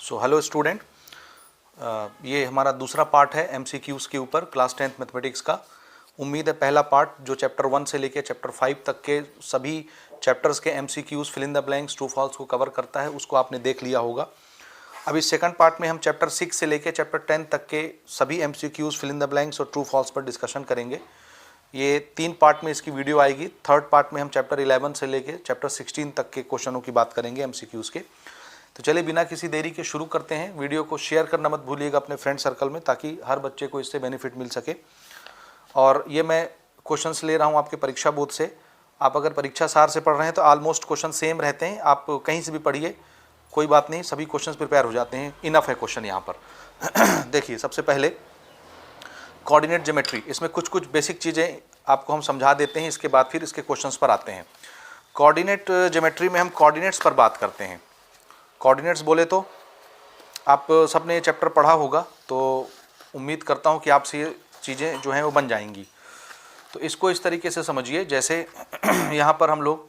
So hello student, ये हमारा दूसरा पार्ट है एमसीक्यूज़ के ऊपर क्लास 10th मैथमेटिक्स का। उम्मीद है पहला पार्ट जो चैप्टर 1 से लेके चैप्टर 5 तक के सभी चैप्टर्स के MCQs fill in the blanks true false को कवर करता है, उसको आपने देख लिया होगा। अभी सेकंड पार्ट में हम चैप्टर 6 से लेके चैप्टर 10 तक के सभी MCQs fill in the blanks और ट्रू फॉल्स पर डिस्कशन करेंगे। ये 3 पार्ट में इसकी वीडियो आएगी। थर्ड पार्ट में हम चैप्टर 11 से लेके चैप्टर 16 तक के क्वेश्चनों की बात करेंगे एमसीक्यूज़ के। तो चलिए बिना किसी देरी के शुरू करते हैं। वीडियो को शेयर करना मत भूलिएगा अपने फ्रेंड सर्कल में, ताकि हर बच्चे को इससे बेनिफिट मिल सके। और ये मैं क्वेश्चंस ले रहा हूँ आपके परीक्षा बोर्ड से। आप अगर परीक्षा सार से पढ़ रहे हैं तो ऑलमोस्ट क्वेश्चन सेम रहते हैं, आप कहीं से भी पढ़िए, कोई बात नहीं, सभी क्वेश्चंस प्रिपेयर हो जाते हैं। इनफ है क्वेश्चन यहाँ पर। देखिए, सबसे पहले कोऑर्डिनेट ज्योमेट्री, इसमें कुछ कुछ बेसिक चीज़ें आपको हम समझा देते हैं, इसके बाद फिर इसके क्वेश्चंस पर आते हैं। कोऑर्डिनेट ज्योमेट्री में हम कोऑर्डिनेट्स पर बात करते हैं। कोऑर्डिनेट्स बोले तो आप सबने ये चैप्टर पढ़ा होगा, तो उम्मीद करता हूँ कि आपसे ये चीज़ें जो हैं वो बन जाएंगी। तो इसको इस तरीके से समझिए, जैसे यहाँ पर हम लोग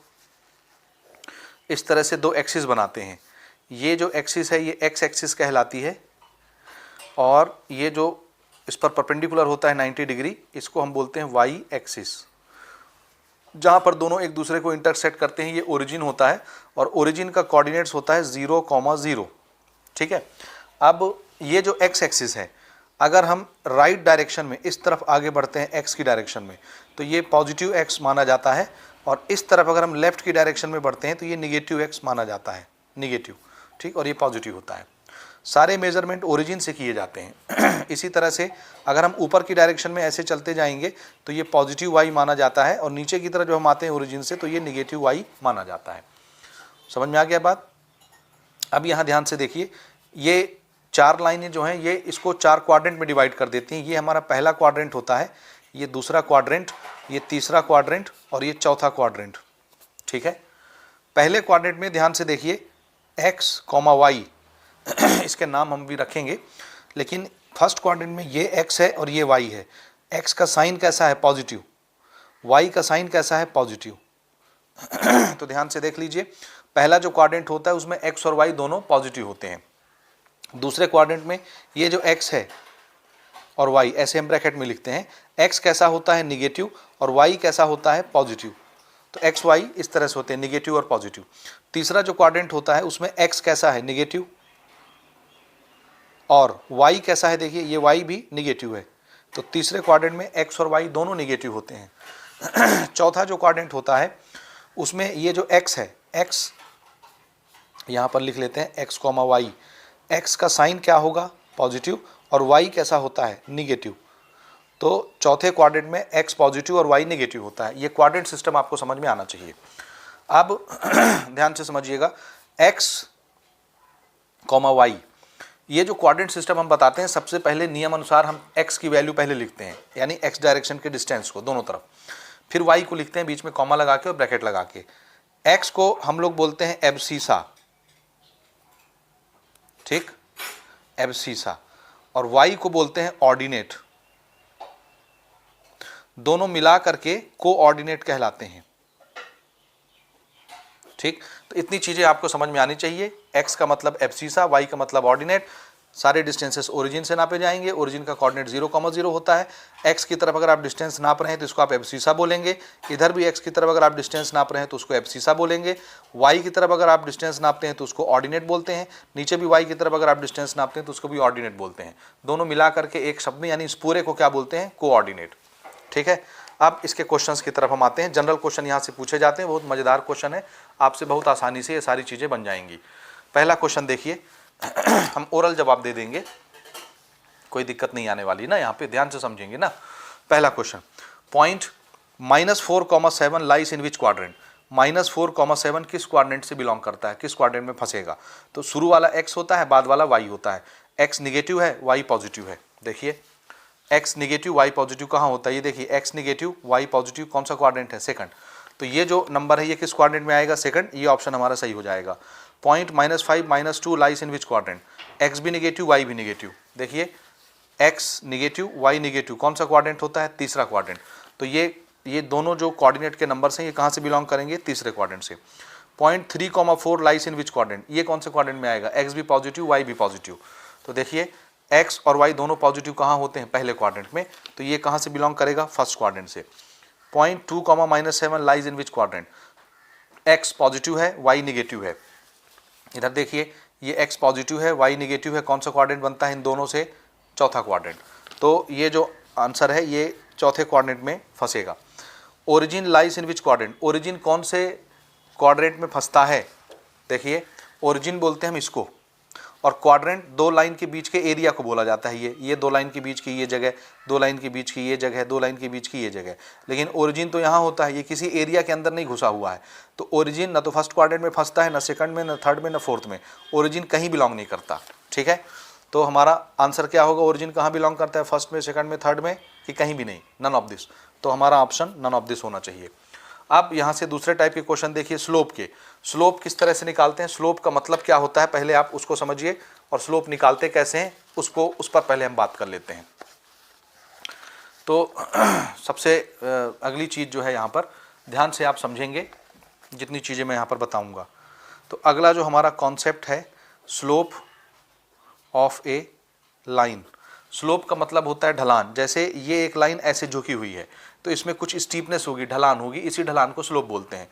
इस तरह से दो एक्सिस बनाते हैं। ये जो एक्सिस है ये एक्स एक्सिस कहलाती है, और ये जो इस पर परपेंडिकुलर होता है 90 डिग्री, इसको हम बोलते हैं वाई एक्सिस। जहाँ पर दोनों एक दूसरे को इंटरसेक्ट करते हैं ये ओरिजिन होता है, और ओरिजिन का कोऑर्डिनेट्स होता है 0,0। ठीक है। अब ये जो एक्स एक्सिस है, अगर हम राइट डायरेक्शन में इस तरफ आगे बढ़ते हैं एक्स की डायरेक्शन में, तो ये पॉजिटिव एक्स माना जाता है, और इस तरफ अगर हम लेफ्ट की डायरेक्शन में बढ़ते हैं तो ये निगेटिव एक्स माना जाता है, निगेटिव। ठीक, और ये पॉजिटिव होता है। सारे मेजरमेंट ओरिजिन से किए जाते हैं। इसी तरह से अगर हम ऊपर की डायरेक्शन में ऐसे चलते जाएंगे तो ये पॉजिटिव वाई माना जाता है, और नीचे की तरफ जो हम आते हैं ओरिजिन से तो ये निगेटिव वाई माना जाता है। समझ में आ गया बात? अब यहाँ ध्यान से देखिए, ये 4 लाइनें जो हैं ये इसको 4 क्वाड्रेंट में डिवाइड कर देती हैं। ये हमारा पहला क्वाड्रेंट होता है, ये दूसरा क्वाड्रेंट, ये तीसरा क्वाड्रेंट, और ये चौथा क्वाड्रेंट। ठीक है। पहले क्वाड्रेंट में ध्यान से देखिए एक्स कॉमा वाई, इसके नाम हम भी रखेंगे, लेकिन फर्स्ट क्वाड्रेंट में ये x है और ये y है। x का साइन कैसा है? पॉजिटिव। y का साइन कैसा है? पॉजिटिव। तो ध्यान से देख लीजिए, पहला जो क्वाड्रेंट होता है उसमें x और y दोनों पॉजिटिव होते हैं। दूसरे क्वाड्रेंट में ये जो x है और y, ऐसे हम ब्रैकेट में लिखते हैं, x कैसा होता है? निगेटिव, और y कैसा होता है? पॉजिटिव। तो x y इस तरह से होते हैं, निगेटिव और पॉजिटिव। तीसरा जो क्वाड्रेंट होता है उसमें x कैसा है? निगेटिव, और y कैसा है? देखिए ये y भी निगेटिव है। तो तीसरे क्वाड्रेंट में x और y दोनों निगेटिव होते हैं। चौथा जो क्वाड्रेंट होता है उसमें ये जो x है, x यहाँ पर लिख लेते हैं x कॉमा वाई। x का साइन क्या होगा? पॉजिटिव, और y कैसा होता है? निगेटिव। तो चौथे क्वाड्रेंट में x पॉजिटिव और y निगेटिव होता है। ये क्वाड्रेंट सिस्टम आपको समझ में आना चाहिए। अब ध्यान से समझिएगा, x कॉमा वाई, ये जो क्वाड्रेंट सिस्टम हम बताते हैं, सबसे पहले नियम अनुसार हम x की वैल्यू पहले लिखते हैं, यानी x डायरेक्शन के डिस्टेंस को दोनों तरफ, फिर y को लिखते हैं बीच में कॉमा लगा के और ब्रैकेट लगा के। x को हम लोग बोलते हैं एब्सीसा, ठीक, एब्सीसा, और y को बोलते हैं ऑर्डिनेट। दोनों मिला करके कोऑर्डिनेट कहलाते हैं। ठीक, तो इतनी चीजें आपको समझ में आनी चाहिए। x का मतलब एब्सीसा, y का मतलब ऑर्डिनेट। सारे डिस्टेंसेस ओरिजिन से नापे जाएंगे। ओरिजिन का कोऑर्डिनेट 0,0 होता है। x की तरफ अगर आप डिस्टेंस नाप रहे हैं तो इसको आप एब्सीसा बोलेंगे। इधर भी x की तरफ अगर आप डिस्टेंस नाप रहे हैं तो उसको एब्सीसा बोलेंगे। y की तरफ अगर आप डिस्टेंस नापते हैं तो उसको ऑर्डिनेट बोलते हैं। नीचे भी y की तरफ अगर आप डिस्टेंस नापते हैं तो उसको भी ऑर्डिनेट बोलते हैं। दोनों मिला करके एक शब्द में, यानी इस पूरे को क्या बोलते हैं? कोऑर्डिनेट। ठीक है। अब इसके क्वेश्चंस की तरफ हम आते हैं। जनरल क्वेश्चन यहाँ से पूछे जाते हैं, बहुत मज़ेदार क्वेश्चन है, आपसे बहुत आसानी से ये सारी चीज़ें बन जाएंगी। पहला क्वेश्चन देखिए, हम ओरल जवाब दे देंगे, कोई दिक्कत नहीं आने वाली ना, यहाँ पे ध्यान से समझेंगे ना। पहला question, point -4,7 lies in which quadrant. -4,7 किस क्वाड्रेंट से बिलोंग करता है, किस क्वाड्रेंट में फंसेगा? तो शुरू वाला x होता है, बाद वाला y होता है। x निगेटिव है, y पॉजिटिव है। देखिए x निगेटिव y पॉजिटिव कहाँ होता है? ये देखिए x निगेटिव y पॉजिटिव, कौन सा क्वाड्रेंट है? सेकंड। तो ये जो नंबर है ये किस क्वाड्रेंट में आएगा? सेकंड। ये ऑप्शन हमारा सही हो जाएगा। Point -5 -2 lies in which quadrant. x भी निगेटिव, y भी निगेटिव। देखिए x निगेटिव, y निगेटिव, कौन सा क्वाड्रेंट होता है? तीसरा क्वाड्रेंट। तो ये दोनों जो कोऑर्डिनेट के नंबर्स हैं ये कहाँ से बिलोंग करेंगे? तीसरे क्वाड्रेंट से। 0.3,4 लाइस इन विच क्वाड्रेंट, ये कौन से क्वाड्रेंट में आएगा, एक्स भी पॉजिटिव वाई भी पॉजिटिव। तो देखिए एक्स और वाई दोनों पॉजिटिव कहाँ होते हैं, पहले क्वाड्रेंट में, तो ये कहाँ से बिलोंग करेगा, फर्स्ट क्वाड्रेंट से। 0.2, -7 lies in which quadrant, x positive है वाई निगेटिव है। इधर देखिए ये एक्स पॉजिटिव है वाई निगेटिव है, कौन सा क्वाड्रेंट बनता है इन दोनों से, चौथा क्वाड्रेंट। तो ये जो आंसर है ये चौथे क्वाड्रेंट में फंसेगा। Origin lies in which quadrant, origin कौन से क्वाड्रेंट में फंसता है, देखिए ओरिजिन बोलते हैं हम इसको, और क्वाड्रेंट दो लाइन के बीच के एरिया को बोला जाता है। ये दो लाइन के बीच की ये जगह, दो लाइन के बीच की ये जगह, दो लाइन के बीच की ये जगह, लेकिन ओरिजिन तो यहाँ होता है, ये किसी एरिया के अंदर नहीं घुसा हुआ है। तो ओरिजिन ना तो फर्स्ट क्वाड्रेंट में फंसता है, ना सेकंड में, ना थर्ड में, ना फोर्थ में, ओरिजिन कहीं बिलोंग नहीं करता। ठीक है, तो हमारा आंसर क्या होगा, ओरिजिन कहाँ बिलोंग करता है, फर्स्ट में, सेकंड में, थर्ड में, कि कहीं भी नहीं, नन ऑफ दिस। तो हमारा ऑप्शन नन ऑफ दिस होना चाहिए। अब यहाँ से दूसरे टाइप के क्वेश्चन देखिए, स्लोप के। स्लोप किस तरह से निकालते हैं, स्लोप का मतलब क्या होता है पहले आप उसको समझिए, और स्लोप निकालते कैसे हैं उसको, उस पर पहले हम बात कर लेते हैं। तो सबसे अगली चीज़ जो है यहाँ पर ध्यान से आप समझेंगे जितनी चीज़ें मैं यहाँ पर बताऊँगा। तो अगला जो हमारा कॉन्सेप्ट है slope of A line. Slope का मतलब होता है ढलान। जैसे ये एक लाइन ऐसे झुकी हुई है तो इसमें कुछ स्टीपनेस होगी, ढलान होगी, इसी ढलान को स्लोप बोलते हैं।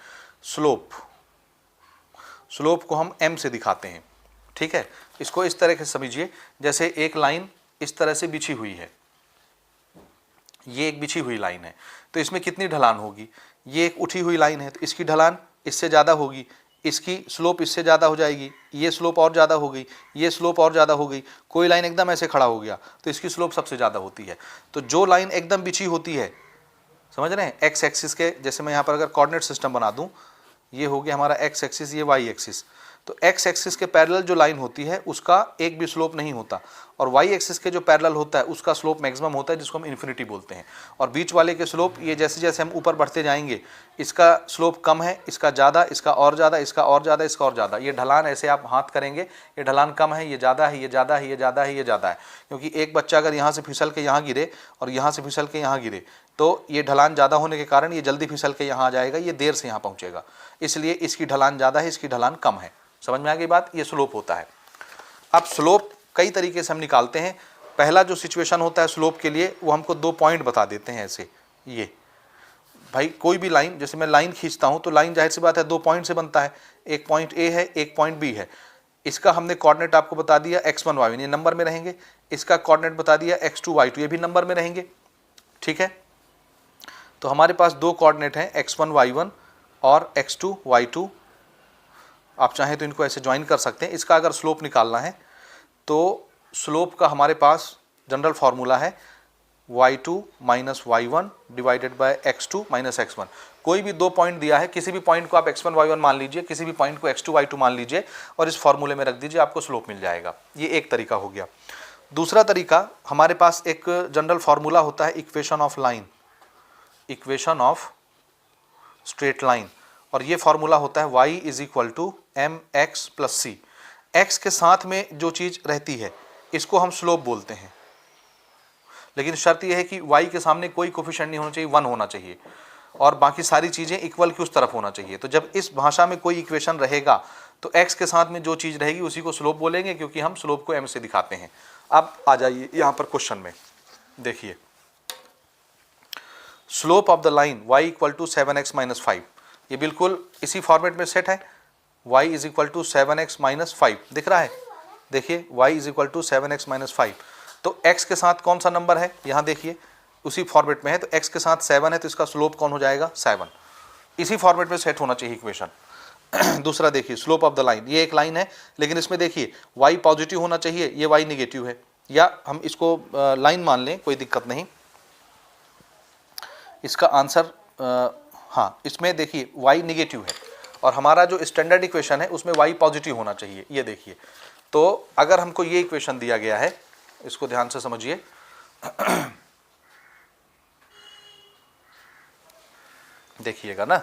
स्लोप को हम m से दिखाते हैं। ठीक है, इसको इस तरह से समझिए, जैसे एक लाइन इस तरह से बिछी हुई है, ये एक बिछी हुई लाइन है, तो इसमें कितनी ढलान होगी, ये एक उठी हुई लाइन है तो इसकी ढलान इससे ज़्यादा होगी, इसकी स्लोप इससे ज़्यादा हो जाएगी, ये स्लोप और ज़्यादा हो गई, ये स्लोप और ज़्यादा हो गई। कोई लाइन एकदम ऐसे खड़ा हो गया तो इसकी स्लोप सबसे ज़्यादा होती है। तो जो लाइन एकदम बिछी होती है, समझ रहे हैं, एक्स एक्सिस के, जैसे मैं यहाँ पर अगर कोऑर्डिनेट सिस्टम बना दूँ, ये हो गया हमारा एक्स एक्सिस, ये वाई एक्सिस, तो एक्स एक्सिस के पैरेलल जो लाइन होती है उसका एक भी स्लोप नहीं होता, और वाई एक्सिस के जो पैरेलल होता है उसका स्लोप मैक्सिमम होता है, जिसको हम इन्फिनिटी बोलते हैं। और बीच वाले के स्लोप, ये जैसे जैसे हम ऊपर बढ़ते जाएंगे इसका स्लोप कम है, इसका ज़्यादा, इसका और ज़्यादा, इसका और ज़्यादा, इसका और ज़्यादा। ये ढलान ऐसे आप हाथ करेंगे, ये ढलान कम है, ये ज़्यादा है, ये ज़्यादा है, ये ज़्यादा है, ये ज़्यादा है। क्योंकि एक बच्चा अगर यहाँ से फिसल के यहाँ गिरे और यहाँ से फिसल के यहाँ गिरे तो ये ढलान ज़्यादा होने के कारण ये जल्दी फिसल के यहाँ आ जाएगा, ये देर से यहाँ पहुँचेगा, इसलिए इसकी ढलान ज़्यादा है, इसकी ढलान कम है। समझ में आ गई बात, ये स्लोप होता है। अब स्लोप कई तरीके से हम निकालते हैं। पहला जो सिचुएशन होता है स्लोप के लिए, वो हमको 2 पॉइंट बता देते हैं ऐसे। ये भाई कोई भी लाइन, जैसे मैं लाइन खींचता हूँ तो लाइन जाहिर सी बात है 2 पॉइंट से बनता है, एक पॉइंट ए है, एक पॉइंट बी है। इसका हमने कोऑर्डिनेट आपको बता दिया x1 y1, ये नंबर में रहेंगे। इसका कोऑर्डिनेट बता दिया x2 y2, ये भी नंबर में रहेंगे। ठीक है, तो हमारे पास 2 कोऑर्डिनेट हैं x1 y1 और x2 y2। आप चाहें तो इनको ऐसे ज्वाइन कर सकते हैं। इसका अगर स्लोप निकालना है तो स्लोप का हमारे पास जनरल फार्मूला है y2 minus y1 divided by x2 minus x1। कोई भी 2 पॉइंट दिया है, किसी भी पॉइंट को आप x1 y1 मान लीजिए, किसी भी पॉइंट को x2 y2 मान लीजिए और इस फार्मूले में रख दीजिए, आपको स्लोप मिल जाएगा। ये एक तरीका हो गया। दूसरा तरीका, हमारे पास एक जनरल फार्मूला होता है equation of line, equation of straight line, और ये फार्मूला होता है y is equal to mx plus c। x के साथ में जो चीज़ रहती है इसको हम स्लोप बोलते हैं, लेकिन शर्त यह है कि y के सामने कोई कोफिशिएंट नहीं होना चाहिए, 1 होना चाहिए, और बाकी सारी चीज़ें इक्वल की उस तरफ होना चाहिए। तो जब इस भाषा में कोई इक्वेशन रहेगा तो x के साथ में जो चीज़ रहेगी उसी को स्लोप बोलेंगे, क्योंकि हम स्लोप को m से दिखाते हैं। अब आ जाइए यहाँ पर क्वेश्चन में, देखिए slope of the line y equal to 7x minus 5, ये बिल्कुल इसी फॉर्मेट में सेट है। y is equal to 7x minus 5 दिख रहा है, देखिए y is equal to 7x minus 5। तो x के साथ कौन सा नंबर है, यहाँ देखिए उसी फॉर्मेट में है, तो x के साथ 7 है तो इसका स्लोप कौन हो जाएगा, 7। इसी फॉर्मेट में सेट होना चाहिए इक्वेशन। दूसरा देखिए स्लोप ऑफ द लाइन, ये एक लाइन है लेकिन इसमें देखिए y पॉजिटिव होना चाहिए, ये y निगेटिव है, या हम इसको लाइन मान लें, कोई दिक्कत नहीं। इसका आंसर हाँ, इसमें देखिए y निगेटिव है और हमारा जो स्टैंडर्ड इक्वेशन है उसमें y पॉजिटिव होना चाहिए, ये देखिए। तो अगर हमको ये इक्वेशन दिया गया है, इसको ध्यान से समझिए, देखिएगा ना,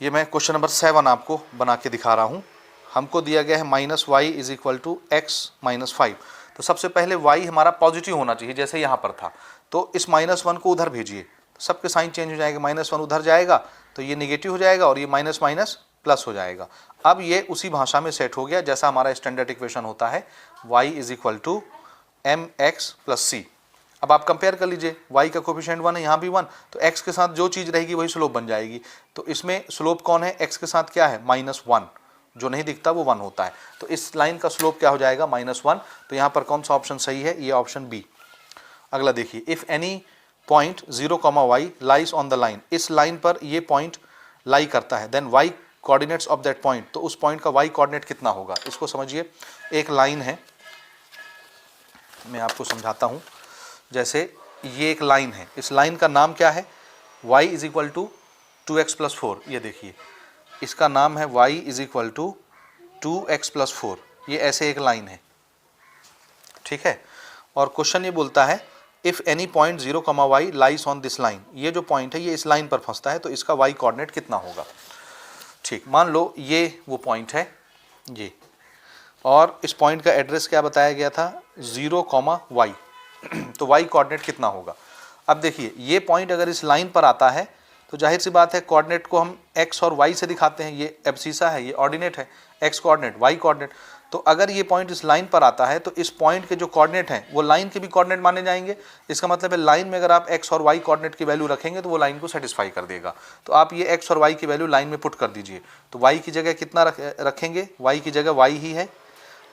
ये मैं क्वेश्चन नंबर 7 आपको बना के दिखा रहा हूँ। हमको दिया गया है minus y is equal to x minus 5। तो सबसे पहले y हमारा पॉजिटिव होना चाहिए, जैसे यहाँ पर था, तो इस -1 को उधर भेजिए, सबके साइन चेंज हो जाएंगे, -1 उधर जाएगा तो ये निगेटिव हो जाएगा और ये माइनस माइनस प्लस हो जाएगा। अब ये उसी भाषा में सेट हो गया जैसा हमारा स्टैंडर्ड इक्वेशन होता है, y is equal to M X plus C. अब आप कंपेयर कर लीजिए, y का कोफिशिएंट 1 है, यहाँ भी 1, तो x के साथ जो चीज़ रहेगी वही स्लोप बन जाएगी। तो इसमें स्लोप कौन है, x के साथ क्या है -1, जो नहीं दिखता वो 1 होता है। तो इस लाइन का स्लोप क्या हो जाएगा -1। तो यहाँ पर कौन सा ऑप्शन सही है, ये ऑप्शन बी। अगला देखिए, if any point 0, y lies on the line, इस लाइन पर ये पॉइंट लाई करता है, then y coordinates of that point, तो उस पॉइंट का y कोऑर्डिनेट कितना होगा। इसको समझिए, एक लाइन है, मैं आपको समझाता हूँ। जैसे ये एक लाइन है, इस लाइन का नाम क्या है, y is equal to 2x plus 4। ये देखिए, इसका नाम है y is equal to 2x plus 4। ये ऐसे एक लाइन है, ठीक है। और क्वेश्चन ये बोलता है if any point 0, y lies on this line, ये जो पॉइंट है ये इस लाइन पर फंसता है, तो इसका y कोऑर्डिनेट कितना होगा। ठीक, मान लो ये वो पॉइंट है ये, और इस पॉइंट का एड्रेस क्या बताया गया था, 0, y। तो y कोऑर्डिनेट कितना होगा। अब देखिए, ये पॉइंट अगर इस लाइन पर आता है तो जाहिर सी बात है कोऑर्डिनेट को हम x और y से दिखाते हैं। ये एब्सिसा है, ये ऑर्डिनेट है, x कोऑर्डिनेट, y कोऑर्डिनेट। तो अगर ये पॉइंट इस लाइन पर आता है तो इस पॉइंट के जो कोऑर्डिनेट हैं वो लाइन के भी कोऑर्डिनेट माने जाएंगे। इसका मतलब है लाइन में अगर आप x और y कोऑर्डिनेट की वैल्यू रखेंगे तो वो लाइन को सेटिस्फाई कर देगा। तो आप ये x और y की वैल्यू लाइन में पुट कर दीजिए। तो y की जगह कितना रखेंगे, y की जगह y ही है,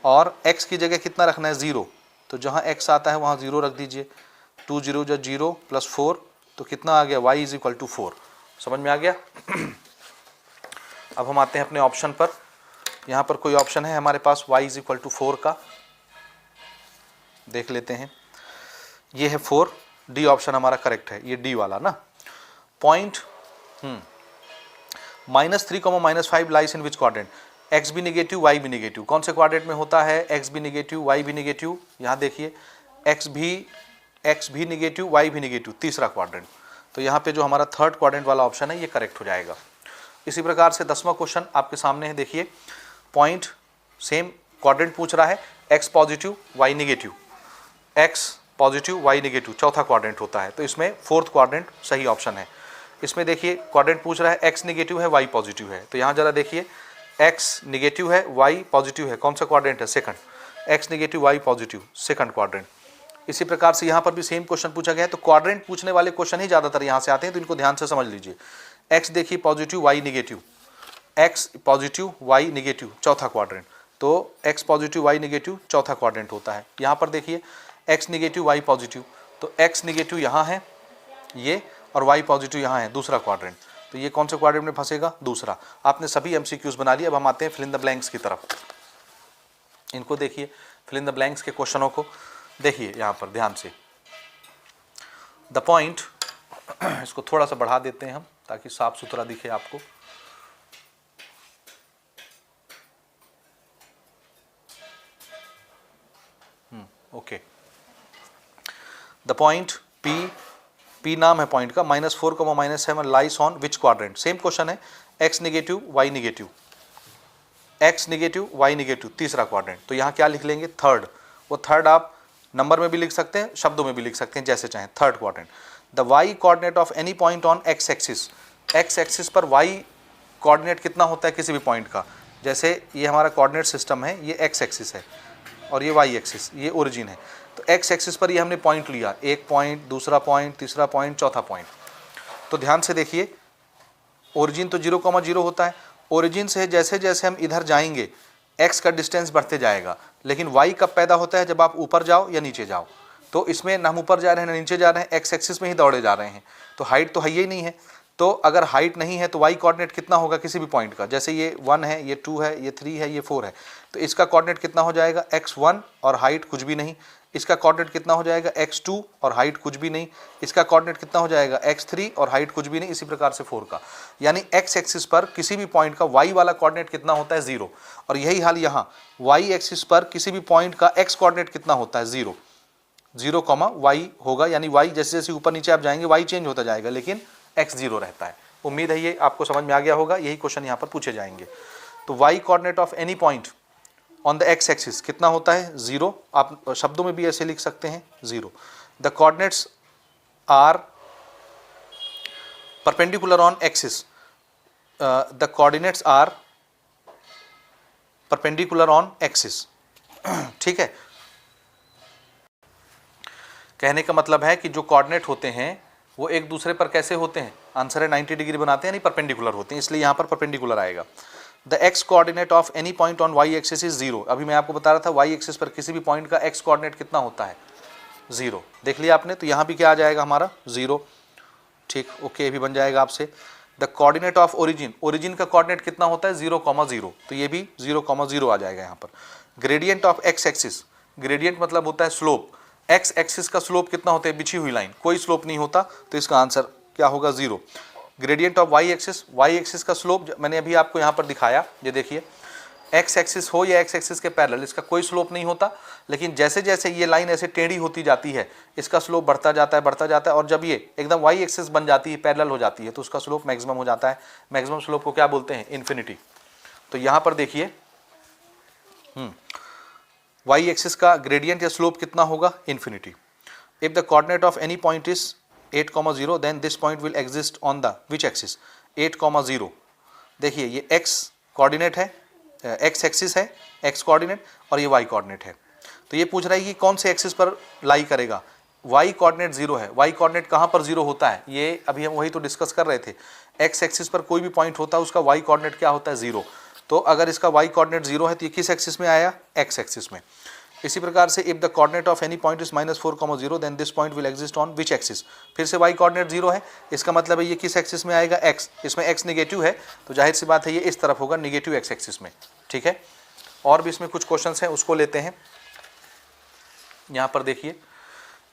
और x की जगह कितना रखना है, 0। तो जहाँ x आता है वहाँ 0 रख दीजिए। 2 0 जो 0 प्लस 4, तो कितना आ गया, y इज इक्वल टू 4। समझ में आ गया। अब हम आते हैं अपने ऑप्शन पर। यहाँ पर कोई ऑप्शन है हमारे पास y इज इक्वल टू 4 का, देख लेते हैं। ये है 4, डी ऑप्शन हमारा करेक्ट है, ये डी वाला ना। Point -3, -5 lies in which quadrant, x भी निगेटिव y भी निगेटिव। कौन से क्वाड्रेंट में होता है, x भी निगेटिव y भी निगेटिव। यहाँ देखिए, x भी निगेटिव y भी निगेटिव, तीसरा क्वाड्रेंट। तो यहाँ पे जो हमारा थर्ड क्वाड्रेंट वाला ऑप्शन है ये करेक्ट हो जाएगा। इसी प्रकार से 10वां क्वेश्चन आपके सामने है, देखिए। पॉइंट सेम क्वाड्रेंट पूछ रहा है, x positive y negative, x positive y negative, चौथा क्वाड्रेंट होता है। तो इसमें फोर्थ क्वाड्रेंट सही ऑप्शन है। इसमें देखिए क्वाड्रेंट पूछ रहा है x निगेटिव है y पॉजिटिव है। तो यहाँ जरा देखिए, x निगेटिव है y पॉजिटिव है, कौन सा क्वाड्रेंट है, second. x negative y positive, second quadrant. इसी प्रकार से यहाँ पर भी सेम क्वेश्चन पूछा गया है। तो क्वाड्रेंट पूछने वाले क्वेश्चन ही ज़्यादातर यहाँ से आते हैं, तो इनको ध्यान से समझ लीजिए। x देखिए positive y negative, x positive y negative, चौथा क्वाड्रेंट। तो x पॉजिटिव y निगेटिव चौथा क्वाड्रेंट होता है। यहाँ पर देखिए x निगेटिव y पॉजिटिव, तो x निगेटिव यहाँ है ये, और y पॉजिटिव यहाँ है, दूसरा क्वाड्रेंट। तो ये कौन से क्वाड्रेंट में फंसेगा, दूसरा। आपने सभी एमसीक्यूज बना लिए। अब हम आते हैं फिल इन द ब्लैंक्स की तरफ। इनको देखिए, फिल इन द ब्लैंक्स के क्वेश्चनों को देखिए यहाँ पर ध्यान से। द पॉइंट, इसको थोड़ा सा बढ़ा देते हैं हम ताकि साफ सुथरा दिखे आपको। ओके, द पॉइंट P नाम है पॉइंट का, -4, -7 lies on which quadrant. Same question है, x negative y negative, x negative y negative, तीसरा क्वाड्रेंट। तो यहाँ क्या लिख लेंगे, थर्ड। वो थर्ड आप नंबर में भी लिख सकते हैं, शब्दों में भी लिख सकते हैं, जैसे चाहें, third quadrant. The y coordinate of any point on x axis, x axis पर y कोऑर्डिनेट कितना होता है किसी भी पॉइंट का। जैसे ये हमारा कोऑर्डिनेट सिस्टम है, ये x एक्सिस है और ये y एक्सिस, ये ओरिजिन है। तो x एक्सिस पर ये हमने पॉइंट लिया, एक पॉइंट, दूसरा पॉइंट, तीसरा पॉइंट, चौथा पॉइंट। तो ध्यान से देखिए, ओरिजिन तो 0, 0 होता है। ओरिजिन से जैसे जैसे हम इधर जाएंगे x का डिस्टेंस बढ़ते जाएगा, लेकिन y कब पैदा होता है, जब आप ऊपर जाओ या नीचे जाओ। तो इसमें ना हम ऊपर जा रहे हैं ना नीचे जा रहे हैं, x एक्सिस में ही दौड़े जा रहे हैं। तो हाइट तो है ही नहीं है। तो अगर हाइट नहीं है तो y कोऑर्डिनेट कितना होगा किसी भी पॉइंट का। जैसे ये 1 है, ये 2 है, ये 3 है, ये 4 है, तो इसका कोऑर्डिनेट कितना हो जाएगा, x1 और हाइट कुछ भी नहीं। इसका कोऑर्डिनेट कितना हो जाएगा, x2 और हाइट कुछ भी नहीं। इसका कोऑर्डिनेट कितना हो जाएगा, x3 और हाइट कुछ भी नहीं। इसी प्रकार से 4 का, यानी x एक्सिस पर किसी भी पॉइंट का y वाला कोऑर्डिनेट कितना होता है, 0। और यही हाल यहाँ y एक्सिस पर किसी भी पॉइंट का x कोऑर्डिनेट कितना होता है, 0, 0, y होगा। यानी y जैसे जैसे ऊपर नीचे आप जाएंगे y चेंज होता जाएगा, लेकिन x 0 रहता है। उम्मीद है ये आपको समझ में आ गया होगा। यही क्वेश्चन यहाँ पर पूछे जाएंगे। तो y coordinate of any point on the x axis कितना होता है, 0। आप शब्दों में भी ऐसे लिख सकते हैं, 0। The coordinates are perpendicular on axis, the coordinates are perpendicular on axis. ठीक है, कहने का मतलब है कि जो कोऑर्डिनेट होते हैं वो एक दूसरे पर कैसे होते हैं, आंसर है 90 डिग्री बनाते हैं, यानी परपेंडिकुलर होते हैं, इसलिए यहाँ पर परपेंडिकुलर आएगा। The x coordinate of any point on y axis is 0। अभी मैं आपको बता रहा था वाई एक्सिस पर किसी भी पॉइंट का एक्स कोऑर्डिनेट कितना होता है, 0। देख लिया आपने, तो यहाँ भी क्या आ जाएगा हमारा 0। ठीक, ओके, भी बन जाएगा आपसे। The coordinate of origin, origin का कोऑर्डिनेट कितना होता है 0,0, तो ये भी 0,0 आ जाएगा यहाँ पर। Gradient of x axis, gradient मतलब होता है स्लोप, एक्स एक्सिस का स्लोप कितना होता है, बिछी हुई लाइन, कोई स्लोप नहीं होता, तो इसका आंसर क्या होगा 0। Gradient of y axis, y axis का स्लोप मैंने अभी आपको यहाँ पर दिखाया, ये देखिए, एक्स एक्सिस हो या एक्स एक्सिस के पैरेलल, इसका कोई स्लोप नहीं होता, लेकिन जैसे जैसे ये लाइन ऐसे टेढ़ी होती जाती है इसका स्लोप बढ़ता जाता है, और जब ये एकदम वाई एक्सिस बन जाती है, पैरेलल हो जाती है, तो उसका स्लोप मैक्सिमम हो जाता है। मैक्सिमम स्लोप को क्या बोलते हैं, इन्फिनिटी। तो यहाँ पर देखिए वाई एक्सिस का ग्रेडियंट या स्लोप कितना होगा, infinity. If the coordinate of any point is 8,0 then this point will exist on the which axis, 8,0। देखिए ये एक्स कोऑर्डिनेट है, एक्स एक्सिस है, एक्स कोऑर्डिनेट, और ये वाई कोऑर्डिनेट है। तो ये पूछ रहा है कि कौन से एक्सिस पर लाई करेगा, वाई कोऑर्डिनेट 0 है। वाई कोऑर्डिनेट कहाँ पर 0 होता है, ये अभी हम वही तो डिस्कस कर रहे थे। एक्स एक्सिस पर कोई भी पॉइंट होता है उसका वाई कोऑर्डिनेट क्या होता है, 0। तो अगर इसका वाई कोऑर्डिनेट 0 है तो ये किस एक्सिस में आया, एक्स एक्सिस में। इसी प्रकार से if the coordinate of any point is -4,0 then this point will exist on which axis, फिर से वाई कोऑर्डिनेट 0 है, इसका मतलब है ये किस एक्सिस में आएगा, एक्स। इसमें एक्स नेगेटिव है तो जाहिर सी बात है ये इस तरफ होगा, नेगेटिव एक्स एक्सिस में। ठीक है, और भी इसमें कुछ क्वेश्चंस हैं, उसको लेते हैं। यहाँ पर देखिए,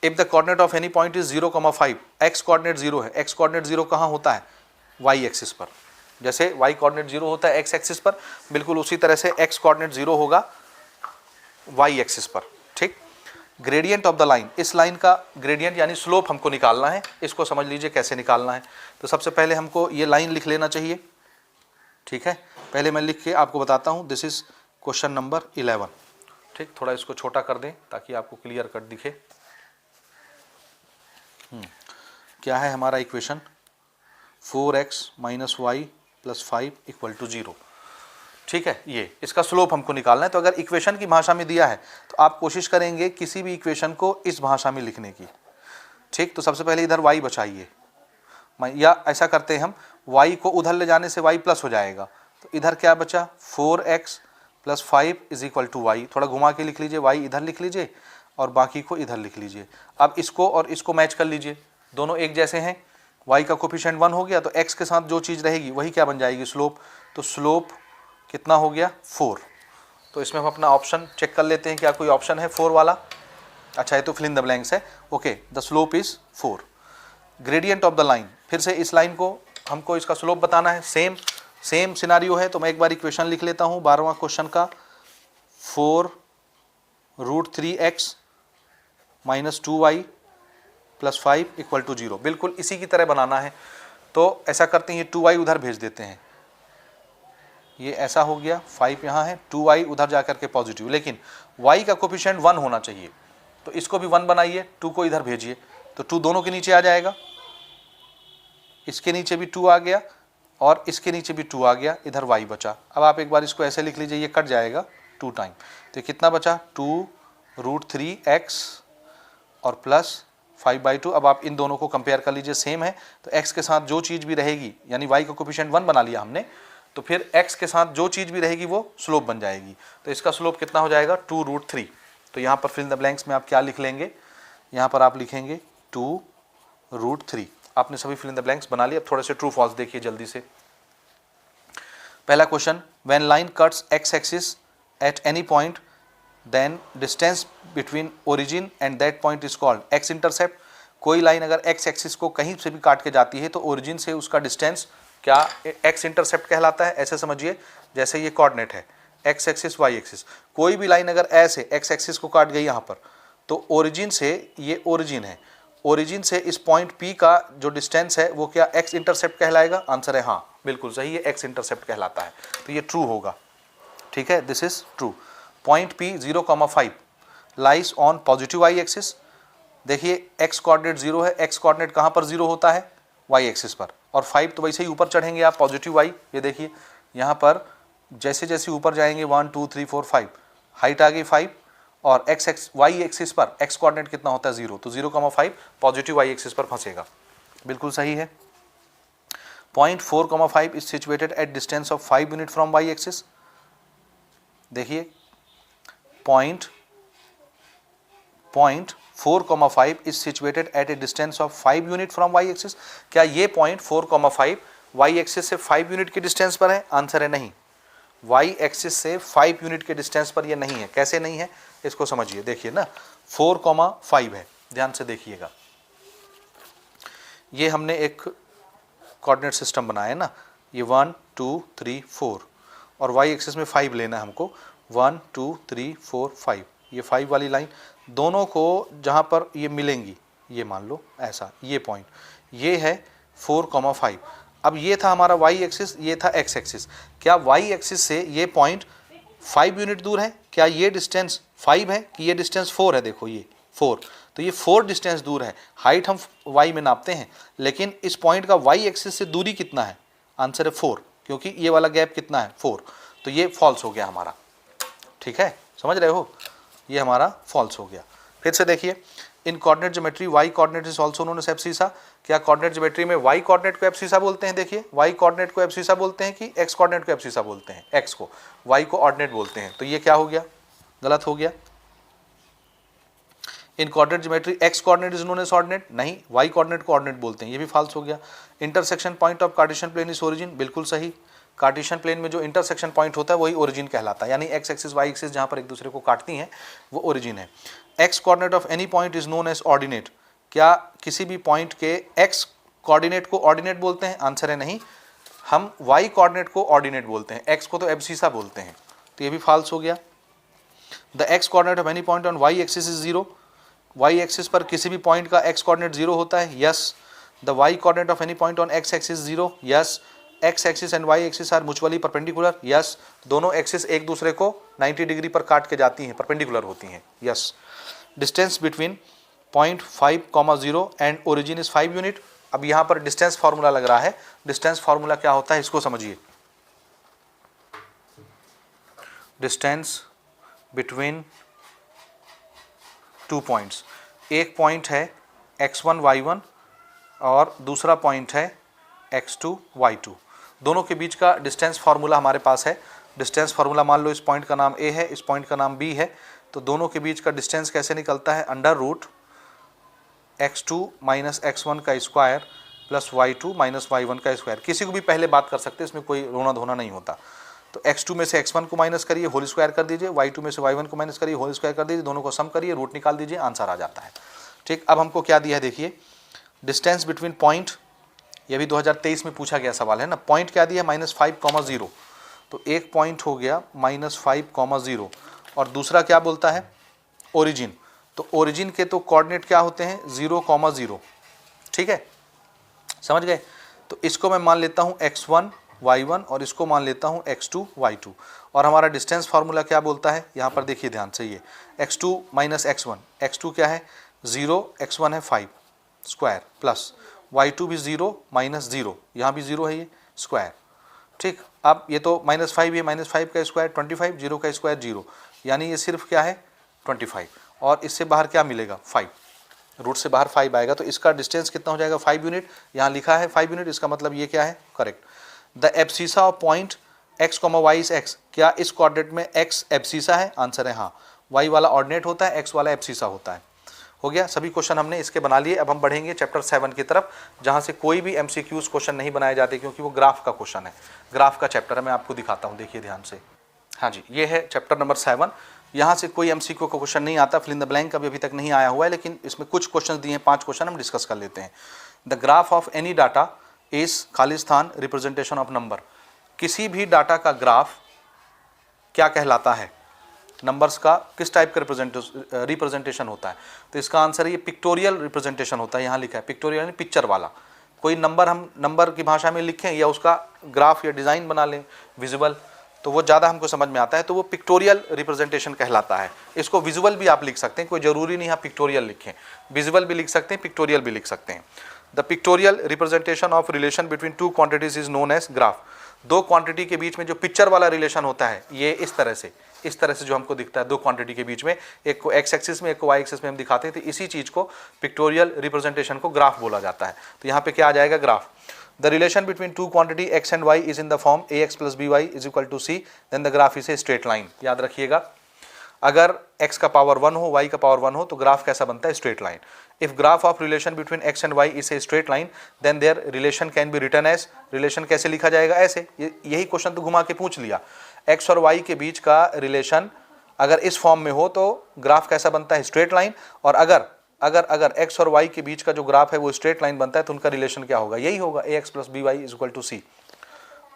if the coordinate of any point is 0,5, x coordinate 0 है, एक्स कोऑर्डिनेट 0 कहाँ होता है, वाई एक्सिस पर। जैसे वाई कोऑर्डिनेट 0 होता है एक्स एक्सिस पर, बिल्कुल उसी तरह से एक्स कोऑर्डिनेट 0 होगा वाई एक्सिस पर। ठीक, ग्रेडियंट ऑफ द लाइन, इस लाइन का ग्रेडियंट यानी स्लोप हमको निकालना है, इसको समझ लीजिए कैसे निकालना है। तो सबसे पहले हमको ये लाइन लिख लेना चाहिए। ठीक है, पहले मैं लिख के आपको बताता हूँ, दिस इज क्वेश्चन नंबर 11। ठीक, थोड़ा इसको छोटा कर दें ताकि आपको क्लियर कट दिखे। क्या है हमारा इक्वेशन, 4x - y + 5 = 0। ठीक है, ये इसका स्लोप हमको निकालना है। तो अगर इक्वेशन की भाषा में दिया है तो आप कोशिश करेंगे किसी भी इक्वेशन को इस भाषा में लिखने की। ठीक, तो सबसे पहले इधर y बचाइए, या ऐसा करते हैं हम, y को उधर ले जाने से y प्लस हो जाएगा, तो इधर क्या बचा, 4x + 5 = y। थोड़ा घुमा के लिख लीजिए, y इधर लिख लीजिए और बाकी को इधर लिख लीजिए। अब इसको और इसको मैच कर लीजिए, दोनों एक जैसे हैं, y का कोफिशिएंट 1 हो गया, तो x के साथ जो चीज़ रहेगी वही क्या बन जाएगी, स्लोप। तो स्लोप कितना हो गया, 4। तो इसमें हम अपना ऑप्शन चेक कर लेते हैं, क्या कोई ऑप्शन है 4 वाला। अच्छा, ये तो फिल इन द ब्लैंक्स है। Okay, the slope is 4। Gradient of the line, फिर से इस लाइन को हमको इसका स्लोप बताना है, सेम सिनारियो है। तो मैं एक बार इक्वेशन लिख लेता हूँ 12वां क्वेश्चन का, 4√3x - 2y + 5 = 0। बिल्कुल इसी की तरह बनाना है। तो ऐसा करते हैं, ये 2y उधर भेज देते हैं, ये ऐसा हो गया, 5 यहाँ है, 2y उधर जाकर के पॉजिटिव, लेकिन y का कोफिशिएंट 1 होना चाहिए, तो इसको भी 1 बनाइए, 2 को इधर भेजिए, तो 2 दोनों के नीचे आ जाएगा, इसके नीचे भी 2 आ गया और इसके नीचे भी 2 आ गया, इधर y बचा। अब आप एक बार इसको ऐसे लिख लीजिए, ये कट जाएगा 2 टाइम, तो कितना बचा, 2√3x और प्लस 5/2। अब आप इन दोनों को कंपेयर कर लीजिए, सेम है, तो x के साथ जो चीज़ भी रहेगी, यानी y का कोफिशिएंट 1 बना लिया हमने, तो फिर x के साथ जो चीज़ भी रहेगी वो स्लोप बन जाएगी। तो इसका स्लोप कितना हो जाएगा, 2√3। तो यहाँ पर फिल इन द ब्लैंक्स में आप क्या लिख लेंगे, यहाँ पर आप लिखेंगे 2√3। आपने सभी फिल इन द ब्लैंक्स बना लिए। अब थोड़े से ट्रू फॉल्स देखिए जल्दी से। पहला question, when line cuts x axis at any point then distance between origin and that point is called x intercept. कोई लाइन अगर x एक्सिस को कहीं से भी काट के जाती है तो ओरिजिन से उसका डिस्टेंस क्या x इंटरसेप्ट कहलाता है। ऐसे समझिए, जैसे ये कोऑर्डिनेट है x एक्सिस y एक्सिस, कोई भी लाइन अगर ऐसे x एक्सिस को काट गई यहाँ पर, तो ओरिजिन से, ये ओरिजिन है, ओरिजिन से इस पॉइंट P का जो डिस्टेंस है वो क्या x इंटरसेप्ट कहलाएगा। आंसर है हाँ, बिल्कुल सही है, x इंटरसेप्ट कहलाता है, तो ये ट्रू होगा। ठीक है, this is true. Point P 0,5 lies on positive y axis. देखिए x कोऑर्डिनेट 0 है, x कोऑर्डिनेट कहाँ पर 0 होता है, y एक्सिस पर, और 5 तो वैसे ही ऊपर चढ़ेंगे आप पॉजिटिव y, ये देखिए यहाँ पर जैसे जैसे ऊपर जाएंगे 1 2 3 4 5, हाइट आ गई 5 और y एक्सिस पर x कोऑर्डिनेट कितना होता है 0, तो 0,5 पॉजिटिव y एक्सिस पर फंसेगा, बिल्कुल सही है। Point 4,5 is situated at distance of 5 unit from y axis. देखिए point 4,5 is situated at a distance of 5 unit from y axis. क्या ये पॉइंट 4,5 y एक्सिस से 5 यूनिट के डिस्टेंस पर है? आंसर है नहीं, y एक्सिस से 5 यूनिट के डिस्टेंस पर ये नहीं है। कैसे नहीं है इसको समझिए, देखिए ना 4,5 है, ध्यान से देखिएगा, ये हमने एक कोऑर्डिनेट सिस्टम बनाया है ना, ये 1 2 3 4 और y एक्सिस में 5 लेना है हमको, 1 2 3 4 5, ये 5 वाली लाइन दोनों को जहाँ पर ये मिलेंगी, ये मान लो ऐसा, ये पॉइंट ये है 4,5। अब ये था हमारा y एक्सिस, ये था x एक्सिस। क्या y एक्सिस से ये पॉइंट 5 यूनिट दूर है? क्या ये डिस्टेंस 5 है कि ये डिस्टेंस 4 है? देखो ये 4, तो ये 4 डिस्टेंस दूर है। हाइट हम y में नापते हैं, लेकिन इस पॉइंट का y एक्सिस से दूरी कितना है? आंसर है 4, क्योंकि ये वाला गैप कितना है 4, तो ये फॉल्स हो गया हमारा। ठीक है, समझ रहे हो, ये हमारा फॉल्स हो गया। फिर से देखिए, in coordinate geometry y coordinate is also known as abscissa. क्या कोऑर्डिनेट ज्योमेट्री में y कोऑर्डिनेट को एब्सिसा बोलते हैं? देखिए y कोऑर्डिनेट को एब्सिसा बोलते हैं कि x कोऑर्डिनेट को एब्सिसा बोलते हैं? x को y को ऑर्डिनेट बोलते हैं, तो ये क्या हो गया? गलत हो गया। In coordinate geometry x coordinate is known as ordinate, नहीं, y कोऑर्डिनेट को ऑर्डिनेट बोलते हैं, ये भी फॉल्स हो गया। Intersection point of Cartesian plane is origin, बिल्कुल सही। कार्टेशियन प्लेन में जो इंटरसेक्शन पॉइंट होता है वही ओरिजिन कहलाता है, यानी x एक्सिस y एक्सिस जहां पर एक दूसरे को काटती हैं वो ओरिजिन है। x coordinate of any point is known as ordinate. क्या किसी भी पॉइंट के x कोऑर्डिनेट को ऑर्डिनेट बोलते हैं? आंसर है नहीं, हम y कोऑर्डिनेट को ऑर्डिनेट बोलते हैं, x को तो एब्सिसा बोलते हैं, तो ये भी फॉल्स हो गया। The x coordinate of any point on y axis is 0। y axis पर किसी भी पॉइंट का x कोऑर्डिनेट 0 होता है, yes. The y coordinate of any point on x axis 0, yes. x एक्सिस and y axis are mutually perpendicular, yes. दोनों axis एक दूसरे को 90 डिग्री पर काट के जाती हैं, परपेंडिकुलर होती हैं, yes. Distance between point 5,0 and origin is 5 unit. अब यहाँ पर डिस्टेंस फार्मूला लग रहा है, डिस्टेंस फार्मूला क्या होता है इसको समझिए। डिस्टेंस बिटवीन 2 पॉइंट्स, एक पॉइंट है x1 y1 और दूसरा पॉइंट है x2 y2, दोनों के बीच का डिस्टेंस फार्मूला हमारे पास है। डिस्टेंस फार्मूला मान लो इस पॉइंट का नाम a है, इस पॉइंट का नाम b है, तो दोनों के बीच का डिस्टेंस कैसे निकलता है? Under root x2 minus x1 का square plus y2 minus y1 का स्क्वायर। किसी को भी पहले बात कर सकते हैं, इसमें कोई रोना धोना नहीं होता। तो x2 में से x1 को माइनस करिए, होल स्क्वायर कर दीजिए, y2 में से y1 को माइनस करिए, होल स्क्वायर कर दीजिए, दोनों को सम करिए, रूट निकाल दीजिए, आंसर आ जाता है। ठीक, अब हमको क्या दिया है देखिए, डिस्टेंस बिटवीन पॉइंट, ये भी 2023 में पूछा गया सवाल है ना। पॉइंट क्या दिया? -5,0, तो एक पॉइंट हो गया -5,0 और दूसरा क्या बोलता है? ओरिजिन। तो ओरिजिन के तो कोऑर्डिनेट क्या होते हैं? 0,0। ठीक है, समझ गए। तो इसको मैं मान लेता हूँ x1 y1 और इसको मान लेता हूँ x2 y2, और हमारा डिस्टेंस फार्मूला क्या बोलता है? यहाँ पर देखिए ध्यान से, ये x2 माइनस x1, x2 क्या है 0, x1 है 5 स्क्वायर प्लस y2 भी 0 माइनस 0, यहाँ भी 0 है ये स्क्वायर। ठीक, अब ये तो -5 है, -5 का स्क्वायर 25, 0 का स्क्वायर 0, यानी ये सिर्फ क्या है 25, और इससे बाहर क्या मिलेगा 5, रूट से बाहर 5 आएगा, तो इसका डिस्टेंस कितना हो जाएगा 5 यूनिट। यहाँ लिखा है 5 यूनिट, इसका मतलब ये क्या है? Correct. The abscissa of point x, y is x। क्या इस कोऑर्डिनेट में x एब्सिसा है? आंसर है हाँ, y वाला ऑर्डिनेट होता है, x वाला एब्सिसा होता है। हो गया, सभी क्वेश्चन हमने इसके बना लिए। अब हम बढ़ेंगे चैप्टर 7 की तरफ, जहाँ से कोई भी MCQs क्वेश्चन नहीं बनाए जाते, क्योंकि वो ग्राफ का क्वेश्चन है, ग्राफ का चैप्टर है। मैं आपको दिखाता हूँ, देखिए ध्यान से। हाँ जी, ये है चैप्टर नंबर 7। यहाँ से कोई MCQ का क्वेश्चन नहीं आता, फिल इन द ब्लैंक अभी तक नहीं आया हुआ है, लेकिन इसमें कुछ क्वेश्चन दिए हैं, 5 क्वेश्चन हम डिस्कस कर लेते हैं। The graph of any data is खाली स्थान रिप्रेजेंटेशन ऑफ नंबर। किसी भी डाटा का ग्राफ क्या कहलाता है? नंबर्स का किस टाइप का रिप्रेजेंटेशन होता है? तो इसका आंसर है ये पिक्टोरियल रिप्रेजेंटेशन होता है। यहाँ लिखा है पिक्टोरियल यानी पिक्चर वाला। कोई नंबर हम नंबर की भाषा में लिखें या उसका ग्राफ या डिज़ाइन बना लें विजुअल, तो वो ज़्यादा हमको समझ में आता है, तो वो पिक्टोरियल रिप्रेजेंटेशन कहलाता है। इसको विजुअल भी आप लिख सकते हैं, कोई ज़रूरी नहीं आप पिक्टोरियल लिखें, विजुअल भी लिख सकते हैं, पिक्टोरियल भी लिख सकते हैं। The pictorial representation of relation between two quantities is known as graph. दो क्वांटिटी के बीच में जो पिक्चर वाला रिलेशन होता है ये इस तरह से जो हमको दिखता है दो क्वांटिटी के बीच में, एक को एक्स एक्सिस में एक को वाई एक्सिस में हम दिखाते हैं, तो इसी चीज को पिक्टोरियल रिप्रेजेंटेशन को ग्राफ बोला जाता है। तो यहाँ पे क्या आ जाएगा, graph. The relation between two quantity x and y is in the form a x plus B Y is equal to c, then the graph is a straight line. याद रखिएगा, अगर x का पावर 1 हो y का power 1 हो तो graph कैसा बनता है, straight line. If graph of relation between x and y is a straight line then their relation can be written as, relation कैसे लिखा जाएगा, ऐसे। यही क्वेश्चन तो घुमा के पूछ लिया, x और y के बीच का रिलेशन अगर इस फॉर्म में हो तो ग्राफ कैसा बनता है, स्ट्रेट लाइन। और अगर अगर अगर x और y के बीच का जो ग्राफ है वो स्ट्रेट लाइन बनता है तो उनका रिलेशन क्या होगा, यही होगा ax plus B Y is equal to C.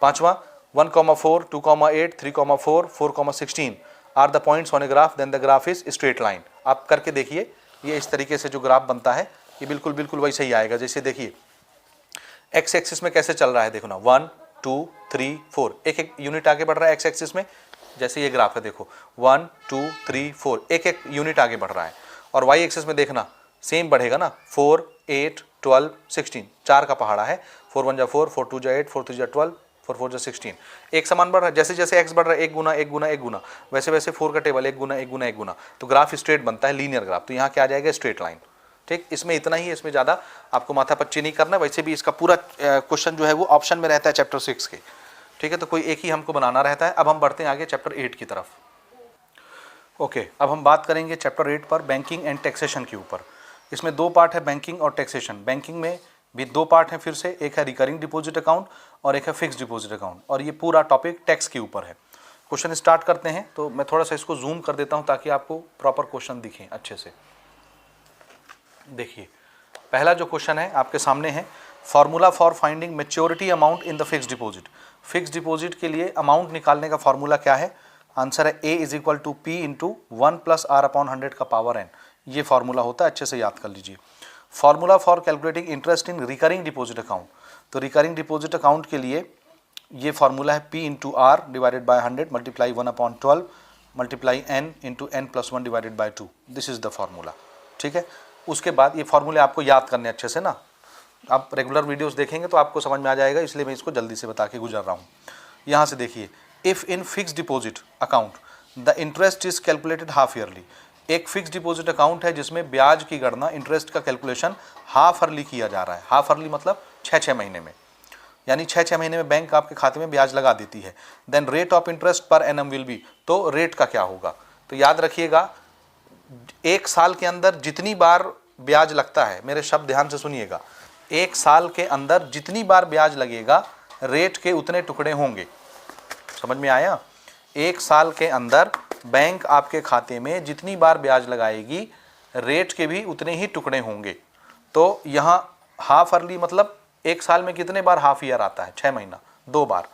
पांचवा, 1,4, 2,8, 3,4, 4,16 are the points on a graph then the graph is straight line. आप करके देखिए, ये इस तरीके से जो ग्राफ बनता है ये बिल्कुल बिल्कुल वैसे ही आएगा। जैसे देखिए एक्स एक्सिस में कैसे चल रहा है, देखो ना 1 2 3 4, एक एक यूनिट आगे बढ़ रहा है एक्स एक्सिस में। जैसे ये ग्राफ है देखो 1 2 3 4, एक एक यूनिट आगे बढ़ रहा है। और वाई एक्सिस में देखना सेम बढ़ेगा ना, 4 8 12 16, 4 का पहाड़ा है, 4 1 जा 4, 4 2 जा 8, 4 3 जा 12, 4 4 जा 16, एक समान बढ़ रहा है। जैसे जैसे x बढ़ रहा है एक गुना एक गुना एक गुना, वैसे वैसे 4 का टेबल एक गुना एक गुना एक गुना, तो ग्राफ स्ट्रेट बनता है, लीनियर ग्राफ। तो यहाँ क्या आ जाएगा, स्ट्रेट लाइन। ठीक, इसमें इतना ही है, इसमें ज़्यादा आपको माथा पच्ची नहीं करना। वैसे भी इसका पूरा क्वेश्चन जो है वो ऑप्शन में रहता है चैप्टर 6 के। ठीक है, तो कोई एक ही हमको बनाना रहता है। अब हम बढ़ते हैं आगे चैप्टर 8 की तरफ। ओके, अब हम बात करेंगे चैप्टर 8 पर बैंकिंग एंड टैक्सेशन के ऊपर। इसमें दो पार्ट है, बैंकिंग और टैक्सेशन। बैंकिंग में भी दो पार्ट हैं फिर से, एक है रिकरिंग डिपॉजिट अकाउंट और एक है फिक्स डिपॉजिट अकाउंट, और ये पूरा टॉपिक टैक्स के ऊपर है। क्वेश्चन स्टार्ट करते हैं, तो मैं थोड़ा सा इसको जूम कर देता हूं ताकि आपको प्रॉपर क्वेश्चन दिखे अच्छे से। देखिए पहला जो क्वेश्चन है आपके सामने है, formula for finding maturity amount in the fix deposit. Fix deposit के लिए अमाउंट निकालने का फॉर्मूला क्या है, आंसर है A is equal to P into 1 plus R upon 100 का पावर एन। ये फॉर्मूला होता है, अच्छे से याद कर लीजिए। Formula for calculating interest in recurring deposit account, तो रिकरिंग डिपॉजिट अकाउंट के लिए ये फॉर्मूला है P into R divided by 100 multiply 1 upon 12 multiply n into n plus 1 divided by 2, this is the formula. ठीक है, उसके बाद ये फॉर्मूले आपको याद करने अच्छे से ना, आप रेगुलर वीडियोस देखेंगे तो आपको समझ में आ जाएगा, इसलिए मैं इसको जल्दी से बता के गुजर रहा हूँ। यहाँ से देखिए, if in fix deposit account the interest is calculated half yearly. एक फिक्स डिपॉजिट अकाउंट है जिसमें ब्याज की गणना, इंटरेस्ट का कैलकुलेशन हाफ ईयरली किया जा रहा है। हाफ ईयरली मतलब 6-6 महीने में, यानी 6-6 महीने में बैंक आपके खाते में ब्याज लगा देती है। Then rate of interest per annum will be, तो रेट का क्या होगा, तो याद रखिएगा एक साल के अंदर जितनी बार ब्याज लगता है, मेरे शब्द ध्यान से सुनिएगा, एक साल के अंदर जितनी बार ब्याज लगेगा रेट के उतने टुकड़े होंगे। समझ में आया, एक साल के अंदर बैंक आपके खाते में जितनी बार ब्याज लगाएगी रेट के भी उतने ही टुकड़े होंगे। तो यहाँ हाफ ईयरली मतलब एक साल में कितने बार हाफ ईयर आता है, 6 महीना, 2 बार।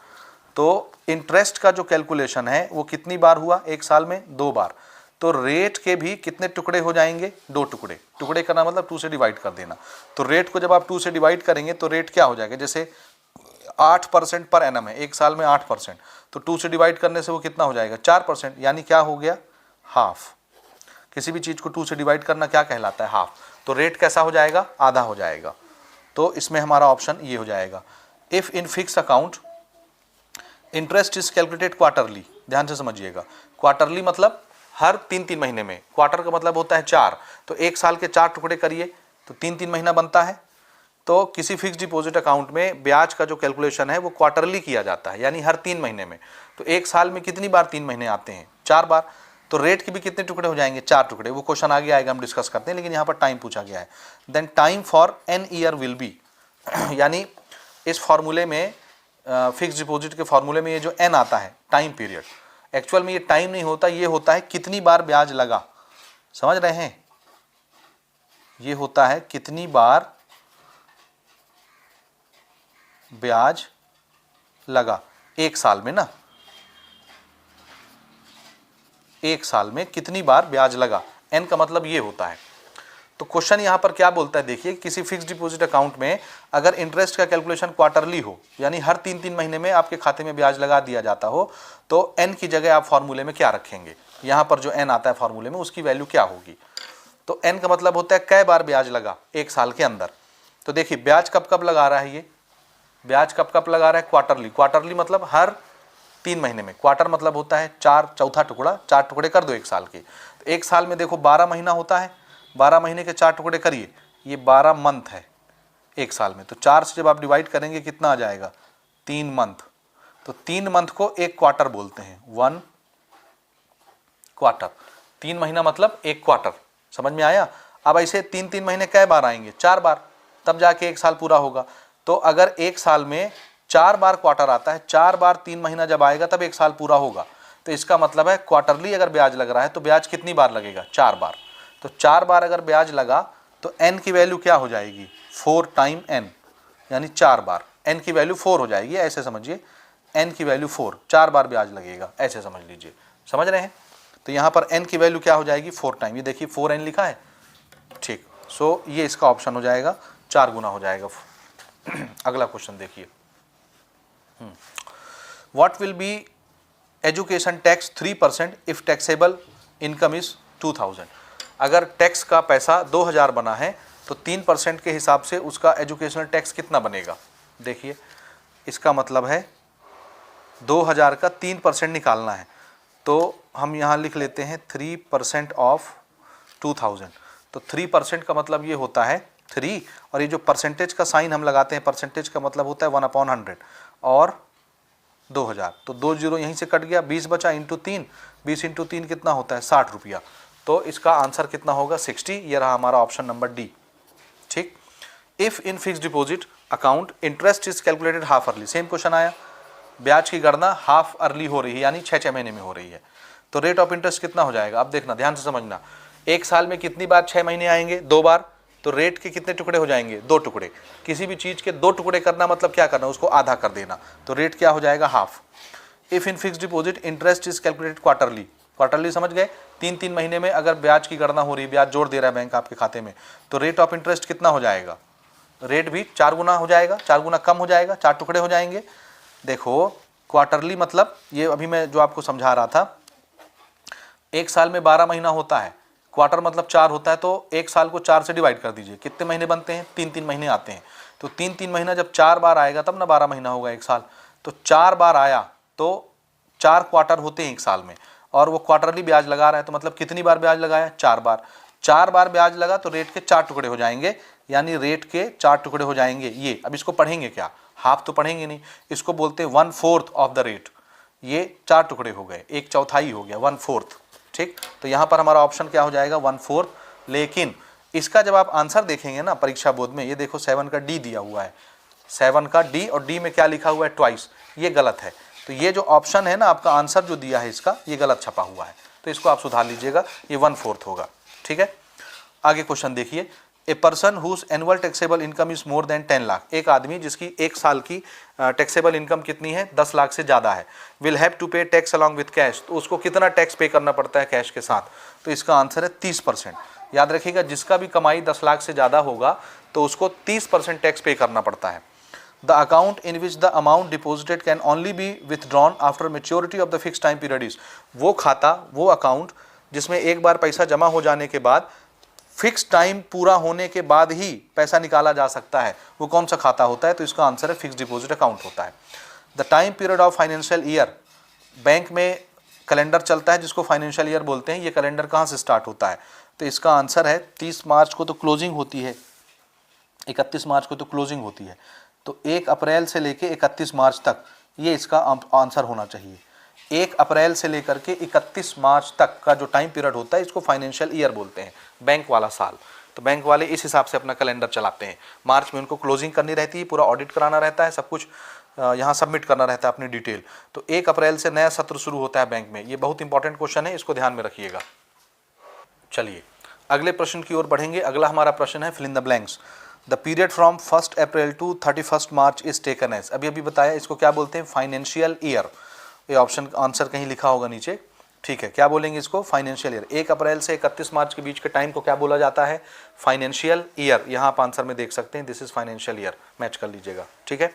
तो इंटरेस्ट का जो कैलकुलेशन है वो कितनी बार हुआ, एक साल में 2 बार। तो रेट के भी कितने टुकड़े हो जाएंगे, 2 टुकड़े। टुकड़े करना मतलब 2 से डिवाइड कर देना। तो रेट को जब आप 2 से डिवाइड करेंगे तो रेट क्या हो जाएगा, जैसे 8% पर एनम है, एक साल में 8%, तो 2 से डिवाइड करने से वो कितना हो जाएगा, 4%, यानी क्या हो गया, हाफ। किसी भी चीज़ को 2 से डिवाइड करना क्या कहलाता है, हाफ। तो रेट कैसा हो जाएगा, आधा हो जाएगा। तो इसमें हमारा ऑप्शन ये हो जाएगा। If in fix account interest is calculated quarterly, ध्यान से समझिएगा, क्वार्टरली मतलब हर 3-3 महीने में, क्वार्टर का मतलब होता है 4, तो एक साल के 4 टुकड़े करिए तो 3-3 महीना बनता है। तो किसी फिक्स डिपॉजिट अकाउंट में ब्याज का जो कैलकुलेशन है वो क्वार्टरली किया जाता है, यानी हर 3 महीने में। तो एक साल में कितनी बार 3 महीने आते हैं, 4 बार। तो रेट के भी कितने टुकड़े हो जाएंगे, 4 टुकड़े। वो क्वेश्चन आगे आएगा, हम डिस्कस करते हैं, लेकिन यहाँ पर टाइम पूछा गया है। Then time for an year will be, यानी इस फॉर्मूले में, फिक्स डिपॉजिट के फॉर्मूले में ये जो एन आता है, टाइम पीरियड, एक्चुअल में ये टाइम नहीं होता, ये होता है कितनी बार ब्याज लगा। समझ रहे हैं, ये होता है कितनी बार ब्याज लगा एक साल में ना, एक साल में कितनी बार ब्याज लगा, एन का मतलब ये होता है। तो क्वेश्चन यहां पर क्या बोलता है, देखिए, किसी फिक्स डिपॉजिट अकाउंट में अगर इंटरेस्ट का कैलकुलेशन क्वार्टरली हो, यानी हर 3-3 महीने में आपके खाते में ब्याज लगा दिया जाता हो, तो एन की जगह आप फॉर्मूले में क्या रखेंगे, यहां पर जो एन आता है फॉर्मूले में उसकी वैल्यू क्या होगी। तो एन का मतलब होता है कै बार ब्याज लगा एक साल के अंदर। तो देखिए ब्याज कब कब लगा रहा है, ये ब्याज कब कब लगा रहा है, क्वार्टरली। क्वार्टरली मतलब हर 3 महीने में। क्वार्टर मतलब होता है 4 चौथा टुकड़ा, 4 टुकड़े कर दो एक साल के। तो एक साल में देखो 12 महीना होता है, 12 महीने के 4 टुकड़े करिए, ये 12 मंथ है एक साल में। तो 4 से जब आप डिवाइड करेंगे कितना आ जाएगा, 3 मंथ। तो 3 मंथ को एक क्वार्टर बोलते हैं, 1 क्वार्टर। 3 महीना मतलब एक क्वार्टर, समझ में आया। अब ऐसे 3-3 महीने कै बार आएंगे, 4 बार, तब जाके एक साल पूरा होगा। तो अगर एक साल में 4 बार क्वार्टर आता है, 4 बार 3 महीना जब आएगा तब एक साल पूरा होगा। तो इसका मतलब है क्वार्टरली अगर ब्याज लग रहा है तो ब्याज कितनी बार लगेगा, 4 बार। तो 4 बार अगर ब्याज लगा तो n की वैल्यू क्या हो जाएगी, 4 टाइम n, यानी 4 बार। n की वैल्यू 4 हो जाएगी, ऐसे समझिए, n की वैल्यू 4, 4 बार ब्याज लगेगा, ऐसे समझ लीजिए। समझ रहे हैं। तो यहाँ पर n की वैल्यू क्या हो जाएगी, 4 टाइम, ये देखिए 4n लिखा है, ठीक। सो ये इसका ऑप्शन हो जाएगा, 4 गुना हो जाएगा। अगला क्वेश्चन देखिए, what will be education tax 3% if taxable income is 2000। अगर टैक्स का पैसा 2000 बना है तो 3% के हिसाब से उसका एजुकेशनल टैक्स कितना बनेगा। देखिए इसका मतलब है 2000 का 3% निकालना है, तो हम यहाँ लिख लेते हैं 3% ऑफ 2000। तो 3% का मतलब ये होता है 3, और ये जो परसेंटेज का साइन हम लगाते हैं, परसेंटेज का मतलब होता है 1/100 और 2000। तो 2 जीरो यहीं से कट गया, 20 बचा, इंटू 3, 20 इंटू 3 कितना होता है, 60 रुपया। तो इसका आंसर कितना होगा, 60। ये रहा हमारा ऑप्शन नंबर डी, ठीक। If in fix deposit account interest is calculated half early, same question आया, ब्याज की गणना हाफ अर्ली हो रही है, यानी 6 महीने में हो रही है, तो रेट ऑफ इंटरेस्ट कितना हो जाएगा। अब देखना, ध्यान से समझना, एक साल में कितनी बार 6 महीने आएंगे, 2 बार। तो रेट के कितने टुकड़े हो जाएंगे, 2 टुकड़े। किसी भी चीज़ के 2 टुकड़े करना मतलब क्या करना, उसको आधा कर देना, तो रेट क्या हो जाएगा, half. If in fix deposit interest is calculated quarterly, quarterly समझ गए, 3-3 महीने में अगर ब्याज की गणना हो रही है, ब्याज जोड़ दे रहा है बैंक आपके खाते में, तो रेट ऑफ इंटरेस्ट कितना हो जाएगा, रेट भी 4 गुना हो जाएगा, 4 गुना कम हो जाएगा, 4 टुकड़े हो जाएंगे। देखो क्वार्टरली मतलब ये अभी मैं जो आपको समझा रहा था, एक साल में 12 महीना होता है, क्वार्टर मतलब 4 होता है, तो एक साल को 4 से डिवाइड कर दीजिए, कितने महीने बनते हैं, 3-3 महीने आते हैं। तो 3-3 महीना जब 4 बार आएगा तब ना 12 महीना होगा एक साल। तो 4 बार आया तो 4 क्वार्टर होते हैं एक साल में, और वो क्वार्टरली ब्याज लगा रहा है, तो मतलब कितनी बार ब्याज लगाया, 4 बार। 4 बार ब्याज लगा तो रेट के 4 टुकड़े हो जाएंगे, यानी रेट के 4 टुकड़े हो जाएंगे। ये अब इसको पढ़ेंगे क्या, हाफ तो पढ़ेंगे नहीं, इसको बोलते हैं 1/4 ऑफ द रेट। ये 4 टुकड़े हो गए, 1/4 हो गया, 1/4, ठीक। तो यहाँ पर हमारा ऑप्शन क्या हो जाएगा, 1/4। लेकिन इसका जब आप आंसर देखेंगे ना परीक्षा बोर्ड में, ये देखो 7 का डी दिया हुआ है, 7 का डी, और डी में क्या लिखा हुआ है, ट्वाइस, ये गलत है। तो ये जो ऑप्शन है ना आपका आंसर जो दिया है इसका, ये गलत छपा हुआ है, तो इसको आप सुधार लीजिएगा, ये 1/4 होगा, ठीक है। आगे क्वेश्चन देखिए, a person whose annual taxable income is more than 10 lakh, एक आदमी जिसकी एक साल की टैक्सेबल इनकम कितनी है, 10 लाख से ज़्यादा है, विल हैव टू पे टैक्स अलॉन्ग विथ कैश, तो उसको कितना टैक्स पे करना पड़ता है कैश के साथ। तो इसका आंसर है 30%। याद रखिएगा, जिसका भी कमाई 10 लाख से ज़्यादा होगा तो उसको 30% टैक्स पे करना पड़ता है। The account in which the amount deposited can only be withdrawn after maturity of the fix time period is, वो खाता, वो अकाउंट जिसमें एक बार पैसा जमा हो जाने के बाद फिक्स टाइम पूरा होने के बाद ही पैसा निकाला जा सकता है, वो कौन सा खाता होता है। तो इसका आंसर है फिक्स डिपॉजिट अकाउंट होता है। The time period of financial year, bank में कैलेंडर चलता है जिसको फाइनेंशियल ईयर बोलते हैं, ये कैलेंडर कहाँ से स्टार्ट होता है। तो इसका आंसर है 30 मार्च को तो क्लोजिंग होती है, 31 मार्च को तो क्लोजिंग होती है, तो 1 अप्रैल से लेके 31 मार्च तक ये इसका आंसर होना चाहिए। 1 अप्रैल से लेकर के 31 मार्च तक का जो टाइम पीरियड होता है इसको फाइनेंशियल ईयर बोलते हैं, बैंक वाला साल। तो बैंक वाले इस हिसाब से अपना कैलेंडर चलाते हैं। मार्च में उनको क्लोजिंग करनी रहती है, पूरा ऑडिट कराना रहता है, सब कुछ यहाँ सबमिट करना रहता है अपनी डिटेल। तो 1 अप्रैल से नया सत्र शुरू होता है बैंक में। ये बहुत इंपॉर्टेंट क्वेश्चन है, इसको ध्यान में रखिएगा। चलिए अगले प्रश्न की ओर बढ़ेंगे। अगला हमारा प्रश्न है fill in the blanks. The period from 1 April to 31 March is taken as, अभी अभी बताया, इसको क्या बोलते हैं, फाइनेंशियल ईयर। ये ऑप्शन आंसर कहीं लिखा होगा नीचे, ठीक है। क्या बोलेंगे इसको, फाइनेंशियल ईयर। 1 अप्रैल से 31 मार्च के बीच के टाइम को क्या बोला जाता है, फाइनेंशियल ईयर। यहाँ आप आंसर में देख सकते हैं, this is financial year, match कर लीजिएगा, ठीक है।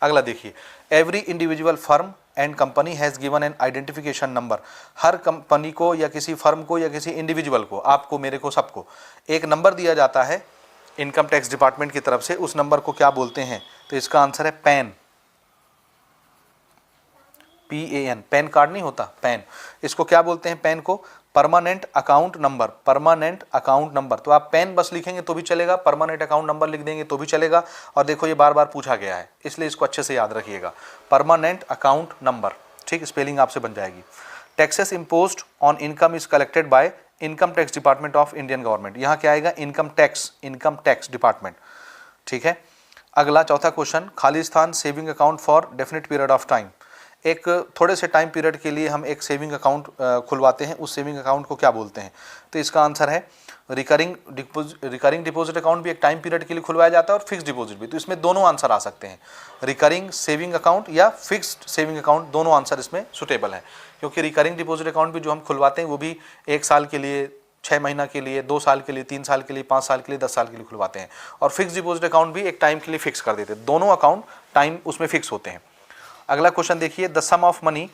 अगला देखिए, every individual firm and company has given an identification number. Her company को या किसी फर्म को या किसी इंडिविजुअल को, आपको, मेरे को, सबको एक नंबर दिया जाता है इनकम टैक्स डिपार्टमेंट की तरफ से, उस नंबर को क्या बोलते हैं? तो इसका आंसर है पैन, PAN। पैन कार्ड नहीं होता, पैन। इसको क्या बोलते हैं? पैन को permanent account number, permanent account number. तो आप पैन बस लिखेंगे तो भी चलेगा, परमानेंट अकाउंट नंबर लिख देंगे तो भी चलेगा। और देखो ये बार बार पूछा गया है, इसलिए इसको अच्छे से याद रखिएगा, परमानेंट अकाउंट नंबर। ठीक, स्पेलिंग आपसे बन जाएगी। Taxes imposed on income is collected by income tax department of Indian government. यहाँ क्या आएगा? Income tax department. ठीक है। अगला चौथा question, Khalistan saving account for definite period of time. एक थोड़े से टाइम पीरियड के लिए हम एक सेविंग अकाउंट खुलवाते हैं, उस सेविंग अकाउंट को क्या बोलते हैं? तो इसका आंसर है रिकरिंग डिपॉजिट अकाउंट भी एक टाइम पीरियड के लिए खुलवाया जाता है और फिक्स डिपॉजिट भी। तो इसमें दोनों आंसर आ सकते हैं, रिकरिंग सेविंग अकाउंट या फिक्स्ड सेविंग अकाउंट, दोनों आंसर इसमें सुटेबल है। क्योंकि रिकरिंग डिपॉजिट अकाउंट भी जो हम खुलवाते हैं वो भी 1 साल के लिए, 6 महीना के लिए, 2 साल के लिए, 3 साल के लिए, 5 साल के लिए, 10 साल के लिए खुलवाते हैं। और फिक्स डिपॉजिट अकाउंट भी एक टाइम के लिए फिक्स कर देते हैं। दोनों अकाउंट टाइम उसमें फिक्स होते हैं। अगला क्वेश्चन देखिए, the sum of money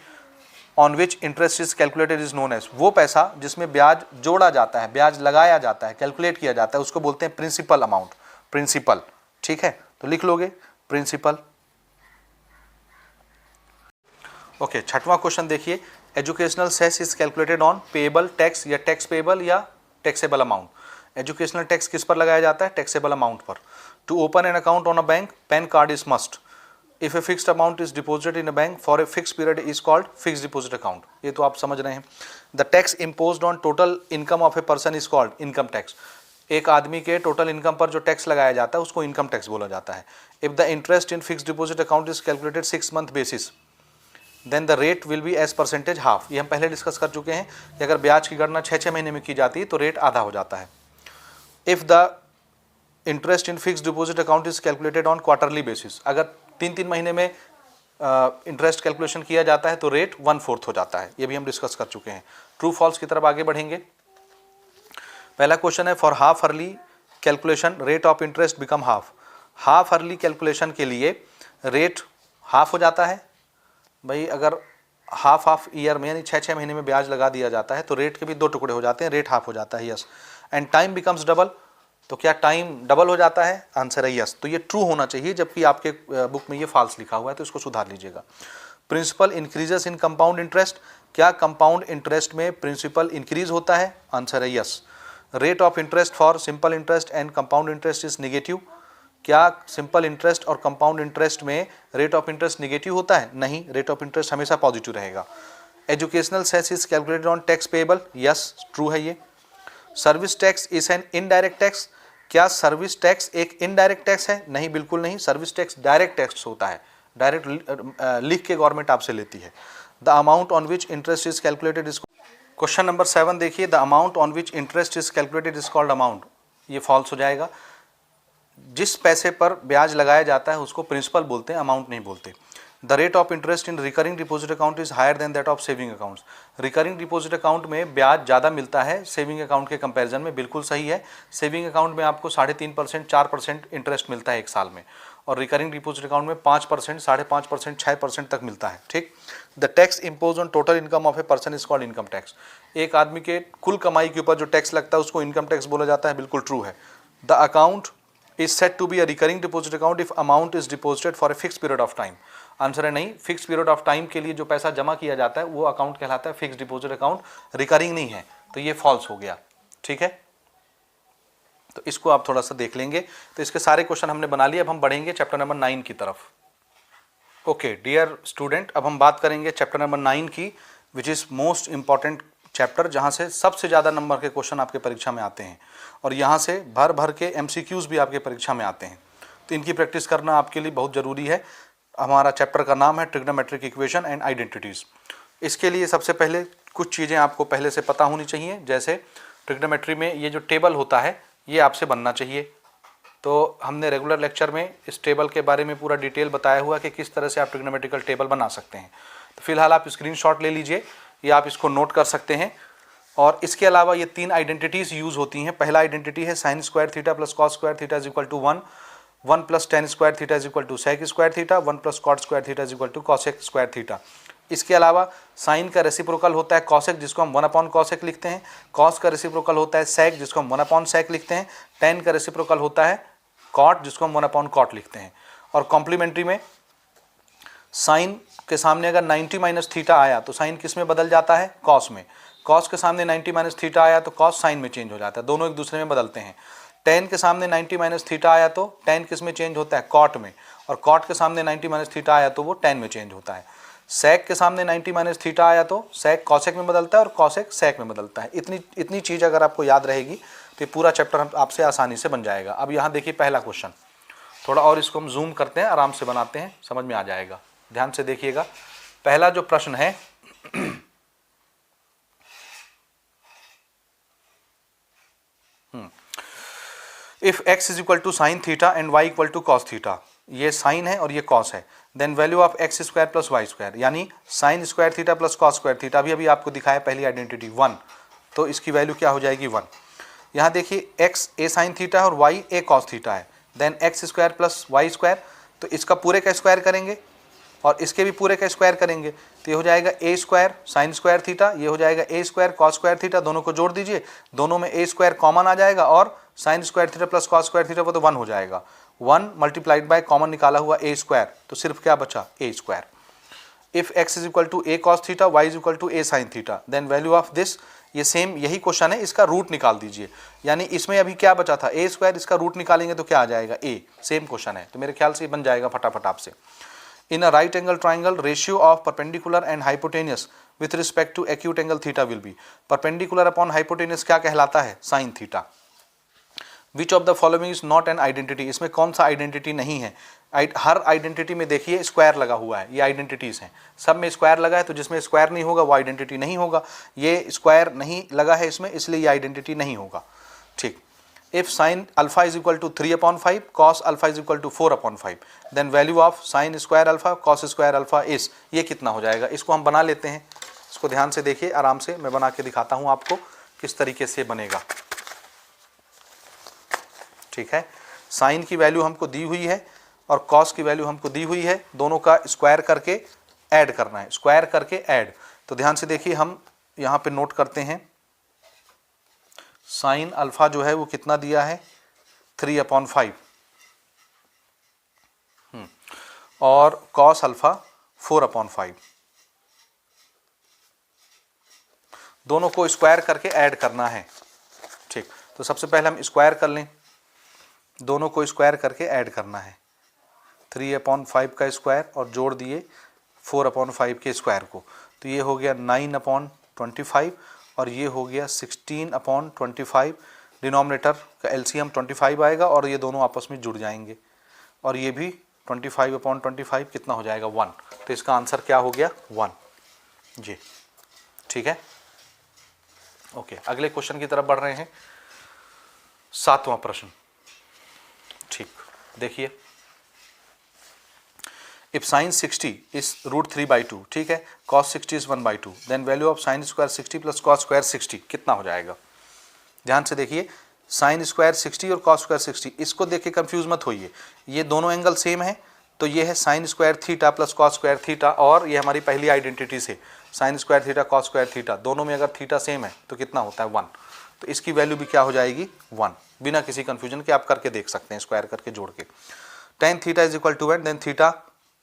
on which interest is calculated is known as. वो पैसा जिसमें ब्याज जोड़ा जाता है, ब्याज लगाया जाता है, कैलकुलेट किया जाता है, उसको बोलते हैं प्रिंसिपल अमाउंट, प्रिंसिपल। ठीक है, तो लिख लोगे प्रिंसिपल। ओके, छठवां क्वेश्चन देखिए, educational cess is calculated on payable tax या टैक्स पेएबल या टैक्सेबल अमाउंट। एजुकेशनल टैक्स किस पर लगाया जाता है? टैक्सेबल अमाउंट पर। To open an account on a bank, pan card is must. If a fixed amount is deposited in a bank for a fixed period is called fixed deposit account। ये तो आप समझ रहे हैं। The tax imposed on total income of a person is called income tax। एक आदमी के total income पर जो टैक्स लगाया जाता है उसको इनकम टैक्स बोला जाता है। If the interest in fixed deposit account is calculated 6 month basis, then the rate will be as percentage half। ये हम पहले डिस्कस कर चुके हैं कि अगर ब्याज की गणना 6-6 महीने में की जाती है तो रेट आधा हो जाता है। If the interest in fixed deposit account is calculated on quarterly basis, अगर 3-3 महीने में इंटरेस्ट कैलकुलेशन किया जाता है तो रेट 1/4 हो जाता है। ये भी हम डिस्कस कर चुके हैं। ट्रू फॉल्स की तरफ आगे बढ़ेंगे। पहला क्वेश्चन है, for half early calculation rate of interest become half. Half early calculation के लिए रेट हाफ हो जाता है। भाई अगर हाफ ईयर में यानी 6-6 महीने में ब्याज लगा दिया जाता है तो रेट के भी 2 टुकड़े हो जाते हैं, रेट हाफ हो जाता है। Yes. And time becomes double, तो क्या टाइम डबल हो जाता है? आंसर है यस। तो ये ट्रू होना चाहिए, जबकि आपके बुक में ये फॉल्स लिखा हुआ है, तो इसको सुधार लीजिएगा। Principal increases in compound interest, क्या कंपाउंड इंटरेस्ट में प्रिंसिपल इंक्रीज होता है? आंसर है yes. Rate of interest for simple interest and compound interest is negative, क्या सिंपल इंटरेस्ट और कंपाउंड इंटरेस्ट में रेट ऑफ इंटरेस्ट निगेटिव होता है? नहीं, रेट ऑफ इंटरेस्ट हमेशा पॉजिटिव रहेगा। Educational cess is calculated on tax payable, yes true है ये। Service tax is an indirect tax, क्या सर्विस टैक्स एक इनडायरेक्ट टैक्स है? नहीं, बिल्कुल नहीं। सर्विस टैक्स डायरेक्ट टैक्स होता है, डायरेक्ट लिख के गवर्नमेंट आपसे लेती है। The amount on which interest is calculated is, question number 7 देखिए, the amount on which interest is calculated is called amount. ये फॉल्स हो जाएगा। जिस पैसे पर ब्याज लगाया जाता है उसको प्रिंसिपल बोलते हैं, अमाउंट नहीं बोलते। The rate of interest in recurring deposit account is higher than that of saving accounts. Recurring deposit account में ब्याज ज़्यादा मिलता है सेविंग अकाउंट के कंपैरिजन में, बिल्कुल सही है। सेविंग अकाउंट में आपको 3.5%, 4% इंटरेस्ट मिलता है 1 साल में, और रिकरिंग डिपॉजिट अकाउंट में 5%, 5.5%, 6% तक मिलता है। ठीक। The tax impose on total income of a person is called income tax. एक आदमी के कुल कमाई के ऊपर जो टैक्स लगता है उसको इनकम टैक्स बोला जाता है, बिल्कुल ट्रू है। The account is said to be a recurring deposit account if amount is deposited for a fixed period of time। Answer है नहीं, फिक्स पीरियड ऑफ टाइम के लिए जो पैसा जमा किया जाता है वो अकाउंट कहलाता है फिक्स डिपॉजिट अकाउंट, रिकरिंग नहीं है, तो ये फॉल्स हो गया। ठीक है, तो इसको आप थोड़ा सा देख लेंगे। तो इसके सारे क्वेश्चन हमने बना लिए। अब हम बढ़ेंगे चैप्टर नंबर 9 की तरफ। ओके डियर स्टूडेंट, अब हम बात करेंगे चैप्टर नंबर 9 की, which is most important chapter, जहाँ से सबसे ज़्यादा नंबर के क्वेश्चन आपके परीक्षा में आते हैं और यहाँ से भर भर के MCQs भी आपके परीक्षा में आते हैं। तो इनकी प्रैक्टिस करना आपके लिए बहुत ज़रूरी है। हमारा चैप्टर का नाम है ट्रिग्नोमेट्रिक इक्वेशन एंड आइडेंटिटीज़। इसके लिए सबसे पहले कुछ चीज़ें आपको पहले से पता होनी चाहिए, जैसे ट्रिग्नोमेट्री में ये जो टेबल होता है ये आपसे बनना चाहिए। तो हमने रेगुलर लेक्चर में इस टेबल के बारे में पूरा डिटेल बताया हुआ कि किस तरह से आप ट्रिग्नोमेट्रिकल टेबल बना सकते हैं। तो फिलहाल आप स्क्रीनशॉट ले लीजिए या आप इसको नोट कर सकते हैं। और इसके अलावा ये 3 आइडेंटिटीज़ यूज़ होती हैं। पहला आइडेंटिटी है sine square theta plus cos square theta is equal to 1, 1 plus tan square theta is equal to sec square theta, 1 plus cot square theta is equal to cosec square theta. इसके अलावा sign का reciprocal होता है cosec, जिसको हम 1 cosec लिखते हैं। Cos का रेसिप्रोकल होता है सेक, जिसको हम 1 सेक लिखते हैं। टेन का रेसिप्रोकल होता है कॉट, जिसको हम 1 कॉट लिखते हैं। और कॉम्प्लीमेंट्री में साइन के सामने अगर 90 माइनस थीटा आया तो साइन किस में बदल जाता है, कॉस में। कॉस के सामने 90 माइनस थीटा आया तो कॉस साइन में चेंज हो जाता है, दोनों एक दूसरे में बदलते हैं। टेन के सामने 90 माइनस थीटा आया तो टेन किस में चेंज होता है, कॉट में। और कॉट के सामने 90 माइनस थीटा आया तो वो टेन में चेंज होता है। सेक के सामने 90 माइनस थीटा आया तो सेक कॉसेक में बदलता है और कॉसेक सेक में बदलता है। इतनी चीज़ अगर आपको याद रहेगी तो ये पूरा चैप्टर आपसे आसानी से बन जाएगा। अब यहाँ देखिए पहला क्वेश्चन, थोड़ा और इसको हम जूम करते हैं, आराम से बनाते हैं, समझ में आ जाएगा। ध्यान से देखिएगा, पहला जो प्रश्न है if x is equal to sine theta and y equal to cos theta, ये साइन है और ये कॉस है, then value of X square plus Y square, यानी sine square theta plus cos square theta, अभी आपको दिखाया पहली आइडेंटिटी 1, तो इसकी वैल्यू क्या हो जाएगी 1। यहाँ देखिए x a साइन थीटा है और y a कॉस थीटा है, then x square plus Y square, तो इसका पूरे का स्क्वायर करेंगे और इसके भी पूरे का स्क्वायर करेंगे, तो ये हो जाएगा ए स्क्वायर साइन स्क्वायर थीटा, ये हो जाएगा ए स्क्वायर कॉस स्क्वायर थीटा, दोनों को जोड़ दीजिए, दोनों में ए स्क्वायर कॉमन आ जाएगा और sign square theta plus cos square theta वो तो 1 हो जाएगा। 1 मल्टीप्लाइड बाय कॉमन निकाला हुआ ए स्क्वायर, तो सिर्फ क्या बचा, A square. If x is equal to A cos theta, y is equal to A sine theta, then value of this, ये सेम यही क्वेश्चन है, इसका रूट निकाल दीजिए। यानी इसमें अभी क्या बचा था, ए स्क्वायर, इसका रूट निकालेंगे तो क्या आ जाएगा, ए, सेम क्वेश्चन है, तो मेरे ख्याल से ये बन जाएगा फटाफट आपसे। In a right angle triangle ratio of perpendicular and hypotenuse with respect to acute angle theta will be, perpendicular upon hypotenuse क्या कहलाता है, sine theta. Which of the following is not an identity, इसमें कौन सा identity नहीं है। हर identity में देखिए स्क्वायर लगा हुआ है, ये आइडेंटिटीज हैं, सब में स्क्वायर लगा है, तो जिसमें स्क्वायर नहीं होगा वो आइडेंटिटी नहीं होगा। ये स्क्वायर नहीं लगा है इसमें, इसलिए ये आइडेंटिटी नहीं होगा। ठीक, if sine alpha is equal to 3/5, cos alpha is equal to 4/5, then value of sine square alpha cos square alpha is, ये कितना हो जाएगा। इसको हम बना लेते हैं, इसको ध्यान से देखिए, आराम से मैं बना के दिखाता हूँ आपको किस तरीके से बनेगा। ठीक है, साइन की वैल्यू हमको दी हुई है और कॉस की वैल्यू हमको दी हुई है, दोनों का स्क्वायर करके ऐड करना है, स्क्वायर करके ऐड। तो ध्यान से देखिए, हम यहाँ पे नोट करते हैं, साइन अल्फा जो है वो कितना दिया है, 3/5, और कॉस अल्फा 4/5, दोनों को स्क्वायर करके ऐड करना है। ठीक, तो सबसे पहले हम स्क्वायर कर लें, दोनों को स्क्वायर करके ऐड करना है, 3/5 का स्क्वायर और जोड़ दिए 4/5 के स्क्वायर को, तो ये हो गया 9/25 और ये हो गया 16/25। डिनोमिनेटर का एलसीएम 25 आएगा और ये दोनों आपस में जुड़ जाएंगे, और ये भी 25/25 कितना हो जाएगा, 1। तो इसका आंसर क्या हो गया, 1 जी। ठीक है, ओके, अगले क्वेश्चन की तरफ बढ़ रहे हैं, 7वां प्रश्न। ठीक, देखिए, इफ साइन 60 इज √3/2, ठीक है, cos 60 is 1/2, then value of sine square 60 plus cos square 60 कितना हो जाएगा। ध्यान से देखिए, साइन स्क्वायर 60 और कॉस स्क्वायर 60, इसको देख के कंफ्यूज मत होइए, ये दोनों एंगल सेम है, तो ये है sine square theta plus cos square theta, और ये हमारी पहली आइडेंटिटी से sign square theta cos square theta, दोनों में अगर थीटा सेम है तो कितना होता है, 1। तो इसकी वैल्यू भी क्या हो जाएगी, 1, बिना किसी कंफ्यूजन के आप करके देख सकते हैं, स्क्वायर करके जोड़ के। tan theta is equal to 1, then theta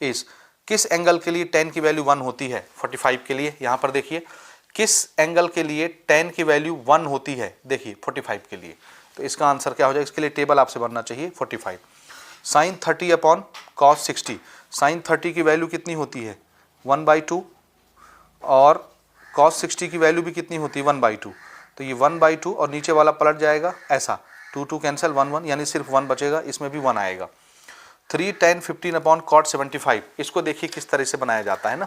is, किस एंगल के लिए tan की वैल्यू 1 होती है, 45 के लिए। यहाँ पर देखिए, किस एंगल के लिए tan की वैल्यू 1 होती है, देखिए 45 के लिए, तो इसका आंसर क्या हो जाएगा, इसके लिए टेबल आपसे बनना चाहिए 45। साइन 30 अपॉन कॉस 60, साइन 30 की वैल्यू कितनी होती है, 1/2, और कॉस 60 की वैल्यू भी कितनी होती है, 1/2, तो ये 1/2 और नीचे वाला पलट जाएगा ऐसा, 2 कैंसिल, 1 यानी सिर्फ 1 बचेगा, इसमें भी 1 आएगा। 3 tan 15 अपॉन कॉट 75, इसको देखिए किस तरह से बनाया जाता है ना।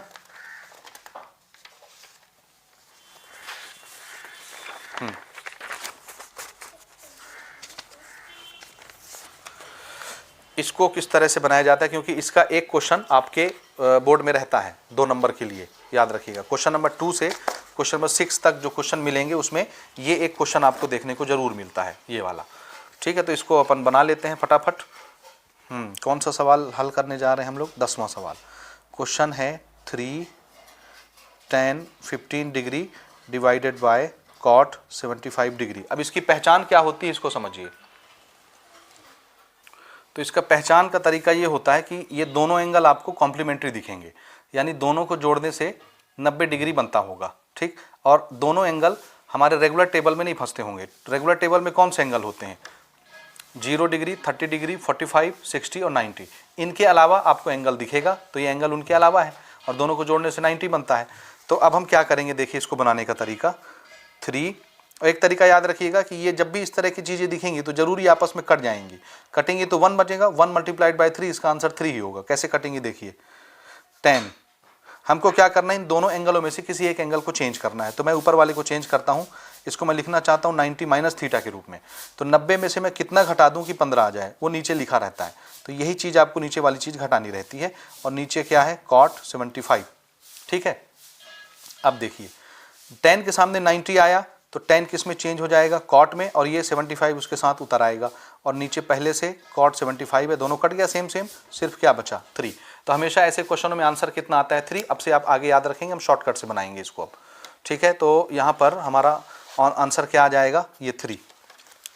इसको किस तरह से बनाया जाता है, क्योंकि इसका एक क्वेश्चन आपके बोर्ड में रहता है 2 नंबर के लिए, याद रखिएगा। क्वेश्चन नंबर 2 से क्वेश्चन नंबर 6 तक जो क्वेश्चन मिलेंगे उसमें ये एक क्वेश्चन आपको देखने को जरूर मिलता है, ये वाला। ठीक है, तो इसको अपन बना लेते हैं फटाफट। कौन सा सवाल हल करने जा रहे हैं हम लोग, 10वां सवाल। क्वेश्चन है 3 tan 15 degree divided by cot 75 degree. अब इसकी पहचान क्या होती है इसको समझिए। तो इसका पहचान का तरीका ये होता है कि ये दोनों एंगल आपको कॉम्प्लीमेंट्री दिखेंगे, यानी दोनों को जोड़ने से 90 डिग्री बनता होगा, ठीक। और दोनों एंगल हमारे रेगुलर टेबल में नहीं फंसते होंगे। रेगुलर टेबल में कौन से एंगल होते हैं? 0 डिग्री, 30 डिग्री, 45, 60 और 90। इनके अलावा आपको एंगल दिखेगा, तो ये एंगल उनके अलावा है और दोनों को जोड़ने से 90 बनता है। तो अब हम क्या करेंगे, देखिए इसको बनाने का तरीका 3। और एक तरीका याद रखिएगा कि ये जब भी इस तरह की चीज़ें दिखेंगी तो जरूरी आपस में कट जाएंगी। कटेंगे तो 1 बचेगा, 1 मल्टीप्लाइड बाय 3, इसका आंसर 3 ही होगा। कैसे कटेंगे देखिए। 10, हमको क्या करना है, इन दोनों एंगलों में से किसी एक एंगल को चेंज करना है। तो मैं ऊपर वाले को चेंज करता हूँ, इसको मैं लिखना चाहता हूँ 90 माइनस थीटा के रूप में। तो 90 में से मैं कितना घटा दूँ कि 15 आ जाए, वो नीचे लिखा रहता है। तो यही चीज़ आपको नीचे वाली चीज़ घटानी रहती है। और नीचे क्या है, cot 75, ठीक है। अब देखिए 10 के सामने 90 आया तो 10 किस में चेंज हो जाएगा, cot में, और ये 75 उसके साथ उतर आएगा। और नीचे पहले से cot 75 है, दोनों कट गया सेम, सिर्फ क्या बचा 3। तो हमेशा ऐसे क्वेश्चनों में आंसर कितना आता है 3। अब से आप आगे याद रखेंगे, हम शॉर्टकट से बनाएंगे इसको अब, ठीक है। तो यहाँ पर हमारा आंसर क्या आ जाएगा, ये 3।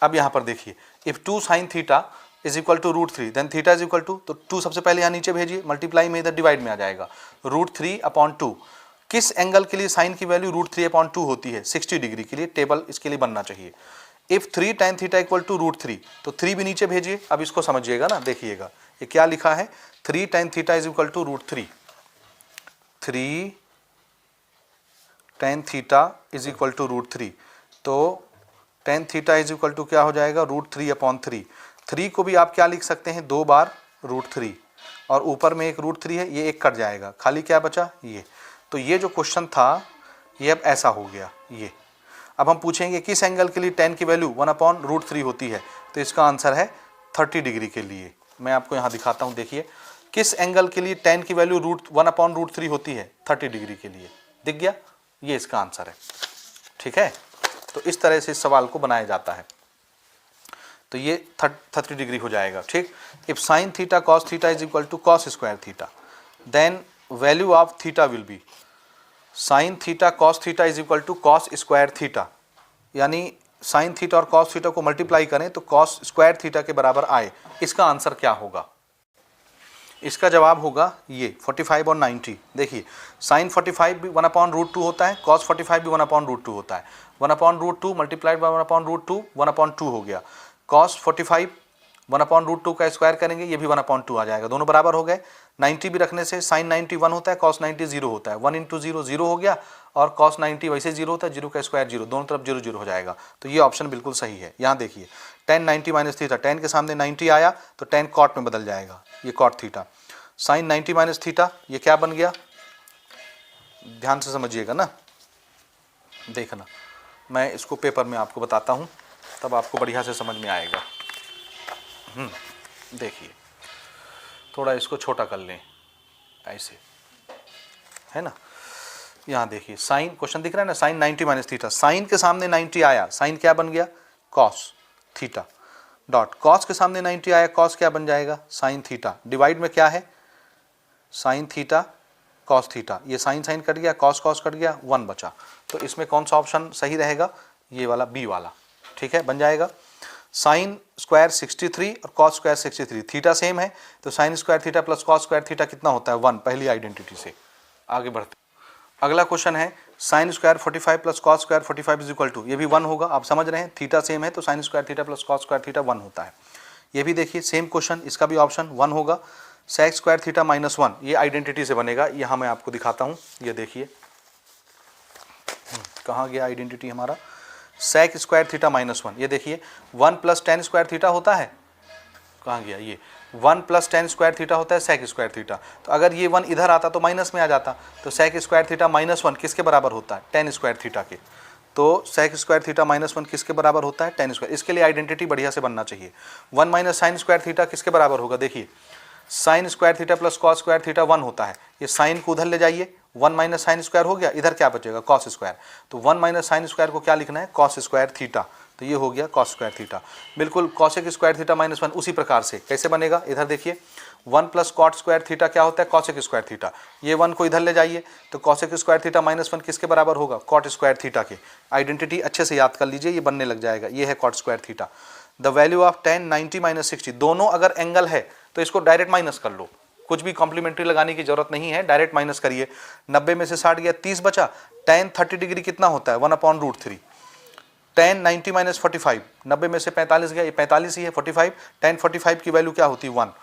अब यहाँ पर देखिए, if 2 sin theta is equal to √3 then theta is equal to, तो 2 सबसे पहले यहाँ नीचे भेजिए, मल्टीप्लाई में इधर डिवाइड में आ जाएगा, √3/2। किस एंगल के लिए साइन की वैल्यू √3/2 होती है? 60 डिग्री के लिए। टेबल इसके लिए बनना चाहिए। If 3 tan theta equal to √3, तो 3 भी नीचे भेजिए। अब इसको समझिएगा ना, देखिएगा ये क्या लिखा है, 3 tan theta is equal to √3। 3 tan theta is equal to √3। तो tan theta is equal to क्या हो जाएगा, √3/3। 3 को भी आप क्या लिख सकते हैं, 2 बार √3, और ऊपर में एक √3 है, ये एक कट जाएगा, खाली क्या बचा ये। तो ये जो क्वेश्चन था ये अब ऐसा हो गया ये। अब हम पूछेंगे किस एंगल के लिए tan की वैल्यू 1/√3 होती है, तो इसका आंसर है 30 डिग्री के लिए। मैं आपको यहाँ दिखाता हूँ, देखिए किस एंगल के लिए tan की वैल्यू 1/√3 होती है, 30 डिग्री के लिए। दिख गया, ये इसका आंसर है, ठीक है। तो इस तरह से इस सवाल को बनाया जाता है। तो ये 30 डिग्री हो जाएगा, ठीक। If sine theta cos theta is equal to cos square theta, then value of theta will be sine theta cos theta is equal to cos square theta. यानी साइन थीटा और कॉस थीटा को multiply करें तो cos square theta के बराबर आए। इसका answer क्या होगा, इसका जवाब होगा ये 45 और 90। देखिए साइन 45 भी 1/√2 होता है, कॉस 45 भी 1/√2 होता है। 1/√2 मल्टीप्लाइड बाय 1/√2 1/2 हो गया। कॉस 45 1/√2 का स्क्वायर करेंगे, ये भी 1/2 आ जाएगा, दोनों बराबर हो गए। 90 भी रखने से साइन 90 1 होता है, कॉस 90 0 होता है। 1 × 0 0 हो गया, और कॉस 90 वैसे 0 होता है, 0 का स्क्वायर 0, दोनों तरफ 0 0 हो जाएगा। तो ये ऑप्शन बिल्कुल सही है। यहाँ देखिए tan 90 माइनस थीटा, tan के सामने 90 आया तो tan cot में बदल जाएगा, ये cot theta. Sine 90 minus theta, ये क्या बन गया, ध्यान से समझिएगा ना, देखना मैं इसको पेपर में आपको बताता हूँ, तब आपको बढ़िया से समझ में आएगा। देखिए थोड़ा इसको छोटा कर लें, ऐसे है ना। यहाँ देखिए साइन, क्वेश्चन दिख रहा है ना, साइन 90 माइनस थीटा, साइन के सामने 90 आया, साइन क्या बन गया, कॉस थीटा, डॉट कॉस के सामने 90 आया, कॉस क्या बन जाएगा, साइन थीटा। डिवाइड में क्या है, साइन थीटा कॉस थीटा, ये साइन साइन कट गया, कॉस कॉस कट गया, 1 बचा। तो इसमें कौन सा ऑप्शन सही रहेगा, ये वाला बी वाला, ठीक है, बन जाएगा। साइन स्क्वायर 63 और कॉस स्क्वायर 63, थीटा सेम है, तो sign square theta plus cos square theta कितना होता है, 1। पहली आइडेंटिटी से आगे बढ़ते। अगला क्वेश्चन है sine square 45 plus cos square 45 is equal to, ये भी 1 होगा। आप समझ रहे हैं, थीटा सेम है तो sign square theta plus cos square theta 1 होता है। ये भी देखिए सेम क्वेश्चन, इसका भी ऑप्शन 1 होगा। सेक स्क्वायर थीटा माइनस 1, ये आइडेंटिटी से बनेगा, यहाँ मैं आपको दिखाता हूँ, ये देखिए कहाँ गया आइडेंटिटी हमारा, सेक स्क्वायर थीटा माइनस 1, ये देखिए 1 + tan स्क्वायर थीटा होता है, कहाँ गया ये, 1 + tan स्क्वायर थीटा होता है सेक स्क्वायर थीटा। तो अगर ये 1 इधर आता तो माइनस में आ जाता, तो सेक स्क्वायर थीटा माइनस 1 किसके बराबर होता है, tan स्क्वायर थीटा के। तो सेक स्क्वायर थीटा माइनस 1 किसके बराबर होता है, tan स्क्वायर। इसके लिए आइडेंटिटी बढ़िया से बनना चाहिए। 1 माइनस साइन स्क्वायर थीटा किसके बराबर होगा, देखिए sign square theta plus cos square theta 1 होता है, ये साइन को उधर ले जाइए, 1 माइनस साइन स्क्वायर हो गया, इधर क्या बचेगा, कॉस स्क्वायर। तो 1 माइनस साइन स्क्वायर को क्या लिखना है, कॉस स्क्वायर थीटा, तो ये हो गया कॉस स्क्वायर थीटा। बिल्कुल कॉसेक स्क्वायर थीटा माइनस 1 उसी प्रकार से कैसे बनेगा, इधर देखिए 1 प्लस कॉट स्क्वायर थीटा क्या होता है, कॉसेक स्क्वायर थीटा। ये 1 को इधर ले जाइए तो कॉसेक स्क्वायर थीटा -1 किसके बराबर होगा, कॉट स्क्वायर थीटा के। आइडेंटिटी अच्छे से याद कर लीजिए, ये बनने लग जाएगा, ये है cot square theta. The value of tan 90 - 60, दोनों अगर एंगल है तो इसको डायरेक्ट माइनस कर लो, कुछ भी कॉम्प्लीमेंट्री लगाने की जरूरत नहीं है, डायरेक्ट माइनस करिए। 90 में से 60 गया, 30 बचा। tan 30 डिग्री कितना होता है, 1/√3। tan 90 - 45, 90 में से 45 गया, ये 45 ही है, 45। tan 45 की वैल्यू क्या होती है, 1।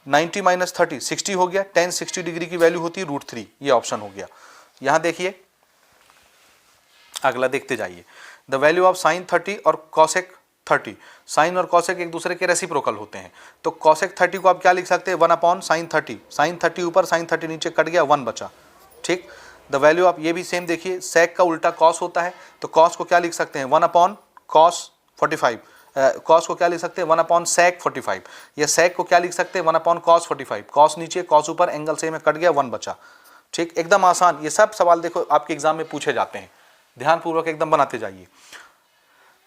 90 - 30 60 हो गया, tan 60 डिग्री की वैल्यू होती है √3, ये ऑप्शन हो गया। यहां देखिए अगला देखते जाइए। द वैल्यू ऑफ sin 30 और cosec 30, साइन और कॉसेक एक दूसरे के रेसिप्रोकल होते हैं, तो cosec 30 को आप क्या लिख सकते हैं, 1/sin 30। sin 30 ऊपर, sin 30 नीचे, कट गया, 1 बचा। ठीक। द वैल्यू ऑफ, ये भी सेम देखिए, sec का उल्टा cos होता है, तो cos को क्या लिख सकते हैं, 1/cos 45। cos को क्या लिख सकते हैं, 1/sec 45, या sec को क्या लिख सकते हैं, 1/cos 45। cos नीचे, cos ऊपर, एंगल सेम है, कट गया, 1 बचा। ठीक, एकदम आसान। ये सब सवाल देखो आपके एग्जाम में पूछे जाते हैं, ध्यानपूर्वक एकदम बनाते जाइए।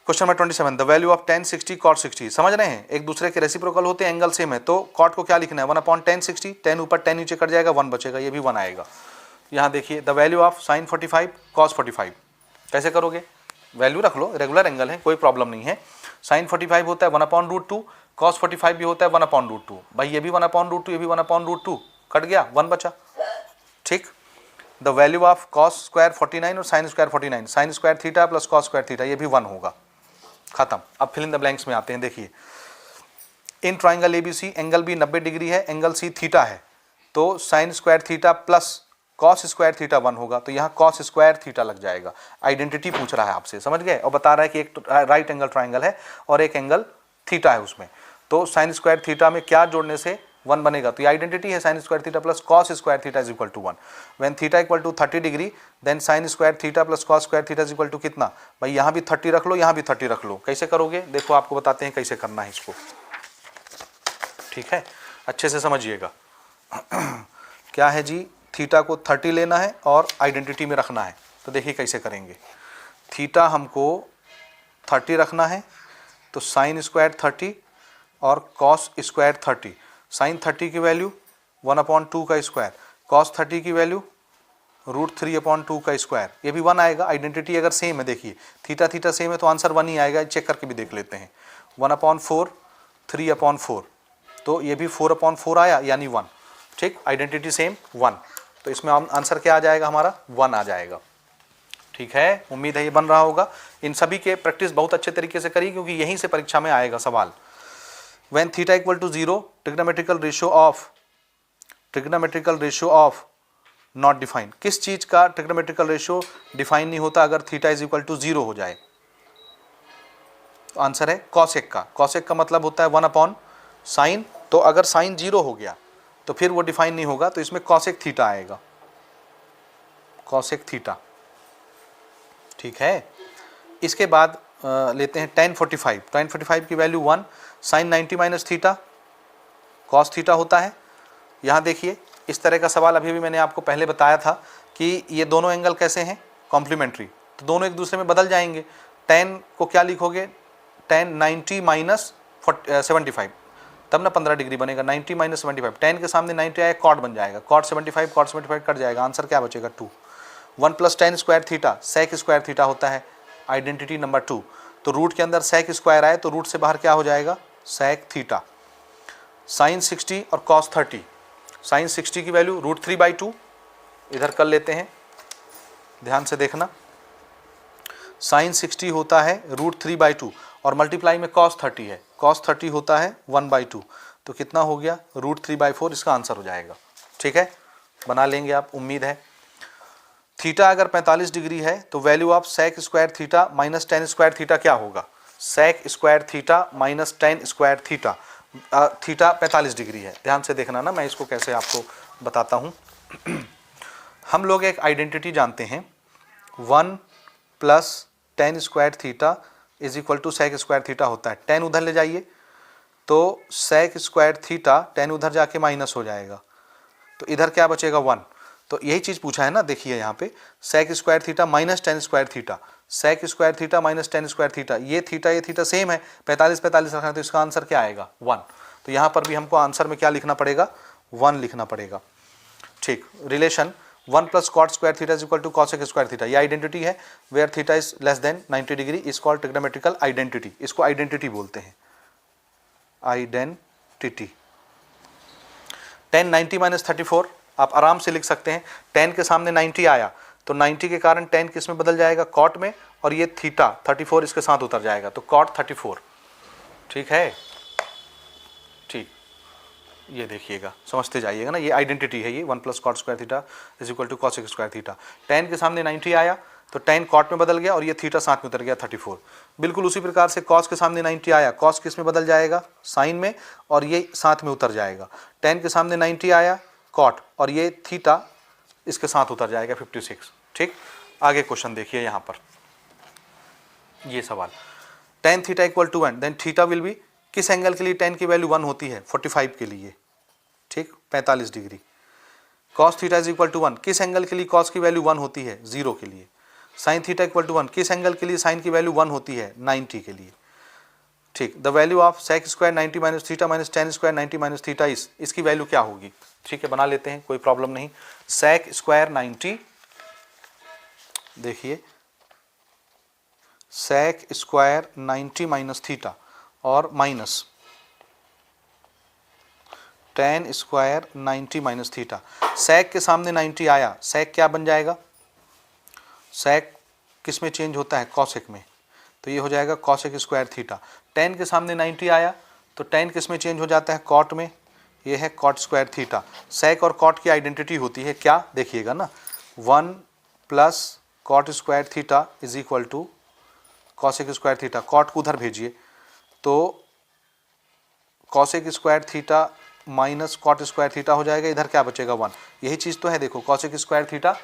Question number 27, the value of tan 60 cot 60, समझ रहे हैं, एक दूसरे के रेसिप्रोकल होते हैं, एंगल सेम है, तो cot को क्या लिखना है, 1/tan 60, tan ऊपर, tan नीचे कट जाएगा, 1 बचेगा, ये भी 1 आएगा। यहाँ देखिए the value of sin 45 cos 45, कैसे करोगे, वैल्यू रख लो, रेगुलर एंगल है, कोई प्रॉब्लम नहीं है। sin 45 होता है 1/√2, cos 45 भी होता है 1/√2, भाई ये भी 1/√2, ये भी 1/√2, कट गया, 1 बचा। ठीक। The value of cos square 49 और sin square 49, sin square theta plus cos square theta, ये भी 1 होगा। खत्म। अब फिल इन द ब्लैंक्स में आते हैं, देखिए in triangle ABC angle B 90 degree है, एंगल C थीटा है, तो sin square theta plus cos square theta 1 होगा, तो यहाँ cos स्क्वायर थीटा लग जाएगा। आइडेंटिटी पूछ रहा है आपसे, समझ गए, और बता रहा है कि एक राइट एंगल ट्राइंगल है और एक एंगल थीटा है उसमें, तो sin स्क्वायर थीटा में क्या जोड़ने से 1 बनेगा, तो ये आइडेंटिटी है, sin square theta plus cos square theta is equal to 1। When theta equal to 30 degree then sin square theta plus cos square theta is equal to कितना, भाई यहाँ भी 30 रख लो, यहाँ भी 30 रख लो। कैसे करोगे, देखो आपको बताते हैं कैसे करना है इसको, ठीक है, अच्छे से समझिएगा। क्या है जी, थीटा को 30 लेना है और आइडेंटिटी में रखना है, तो देखिए कैसे करेंगे। थीटा हमको 30 रखना है, तो sin स्क्वायर 30 और cos स्क्वायर 30, sin 30 की वैल्यू 1/2 का स्क्वायर, cos 30 की वैल्यू √3/2 का स्क्वायर, ये भी 1 आएगा। आइडेंटिटी अगर सेम है, देखिए थीटा थीटा सेम है तो आंसर 1 ही आएगा, चेक करके भी देख लेते हैं। 1/4 3/4, तो ये भी 4/4 आया, यानी 1। ठीक, आइडेंटिटी सेम 1, तो इसमें आंसर क्या आ जाएगा, हमारा 1 आ जाएगा। ठीक है, उम्मीद है ये बन रहा होगा। इन सभी के प्रैक्टिस बहुत अच्छे तरीके से करिए, क्योंकि यहीं से परीक्षा में आएगा सवाल। When theta equal to 0, trigonometrical ratio of not defined, किस चीज का trigonometrical ratio डिफाइन नहीं होता अगर थीटा इज इक्वल टू 0 हो जाए, तो आंसर है cosec का। cosec का मतलब होता है 1/sin, तो अगर sin 0 हो गया तो फिर वो डिफाइन नहीं होगा, तो इसमें cosec थीटा आएगा, cosec थीटा। ठीक है, इसके बाद लेते हैं tan 45, tan 45 की value 1, sin 90 minus theta cos theta होता है। यहाँ देखिए इस तरह का सवाल अभी भी मैंने आपको पहले बताया था कि ये दोनों एंगल कैसे हैं, कॉम्प्लीमेंट्री, तो दोनों एक दूसरे में बदल जाएंगे। tan को क्या लिखोगे, tan 90 माइनस 75, तब ना 15 डिग्री बनेगा, 90 माइनस 75, tan के सामने 90 आया, cot बन जाएगा, cot 75 कट जाएगा, आंसर क्या बचेगा 2। 1 plus tan square theta sec square theta होता है, आइडेंटिटी नंबर 2, तो रूट के अंदर sec स्क्वायर आए तो रूट से बाहर क्या हो जाएगा, sec थीटा। sin 60 और cos 30, sin 60 की वैल्यू √3/2, इधर कर लेते हैं, ध्यान से देखना, sin 60 होता है √3/2 और मल्टीप्लाई में cos 30 है, cos 30 होता है 1/2, तो कितना हो गया, √3/4, इसका आंसर हो जाएगा। ठीक है, बना लेंगे आप, उम्मीद है। थीटा अगर 45 डिग्री है तो value of sec square theta minus tan square theta क्या होगा, sec square theta minus tan square theta. Theta 45 degree है, ध्यान से देखना ना, मैं इसको कैसे आपको बताता हूँ। हम लोग एक आइडेंटिटी जानते हैं, 1 plus tan square theta is equal to sec square theta होता है। tan उधर ले जाइए तो sec स्क्वायर थीटा, tan उधर जाके माइनस हो जाएगा, तो इधर क्या बचेगा 1, तो यही चीज़ पूछा है ना, देखिए यहाँ पे sec square theta minus tan square theta, sec square theta minus tan square theta, ये थीटा सेम है, 45 रखना है, तो इसका आंसर क्या आएगा 1। तो यहाँ पर भी हमको आंसर में क्या लिखना पड़ेगा, 1 लिखना पड़ेगा। ठीक, relation 1 plus cot square theta is equal to cosec square theta, ये आइडेंटिटी है। Where theta is less than 90 degree is called trigonometrical identity, इसको आइडेंटिटी बोलते हैं, आइडेंटिटी। tan 90 माइनस 34 आप आराम से लिख सकते हैं, tan के सामने 90 आया तो 90 के कारण tan किस में बदल जाएगा, कॉट में, और ये थीटा 34 इसके साथ उतर जाएगा तो कॉट 34। ठीक है, ठीक, ये देखिएगा, समझते जाइएगा ना, ये आइडेंटिटी है, ये 1 plus cot square theta is equal to cosec square theta. tan के सामने 90 आया तो tan कॉट में बदल गया और ये थीटा साथ में उतर गया 34। बिल्कुल उसी प्रकार से cos के सामने 90 आया, cos किस में बदल जाएगा, साइन में, और ये साथ में उतर जाएगा। tan के सामने 90 आया cot, और ये थीटा इसके साथ उतर जाएगा 56। ठीक, आगे क्वेश्चन देखिए यहाँ पर, ये सवाल, tan theta equal to 1 then theta will be, किस एंगल के लिए tan की वैल्यू 1 होती है, 45 के लिए। ठीक, 45 degree. cos theta is equal to 1, किस एंगल के लिए cos की वैल्यू 1 होती है, 0 के लिए। साइन थीटा इक्वल टू 1, किस एंगल के लिए साइन की वैल्यू 1 होती है, 90 के लिए। ठीक, the value of sec square 90 minus theta minus tan square 90 minus theta is, इसकी वैल्यू क्या होगी। ठीक है, बना लेते हैं, कोई प्रॉब्लम नहीं। सेक स्क्वायर 90, देखिए सेक स्क्वायर 90 माइनस थीटा और minus tan square 90 minus theta. Sec के सामने 90 आया, सेक क्या बन जाएगा, सेक किस में चेंज होता है, कॉसेक में, तो ये हो जाएगा कॉसेक स्क्वायर थीटा। tan के सामने 90 आया तो tan किस में चेंज हो जाता है, कॉट में, ये है कॉट स्क्वायर थीटा। सेक और कॉट की आइडेंटिटी होती है क्या, देखिएगा ना, 1 plus cot square theta is equal to cosec square theta. Cot को उधर भेजिए तो cosec square theta minus cot square theta हो जाएगा, इधर क्या बचेगा, 1। यही चीज़ तो है, देखो cosec square theta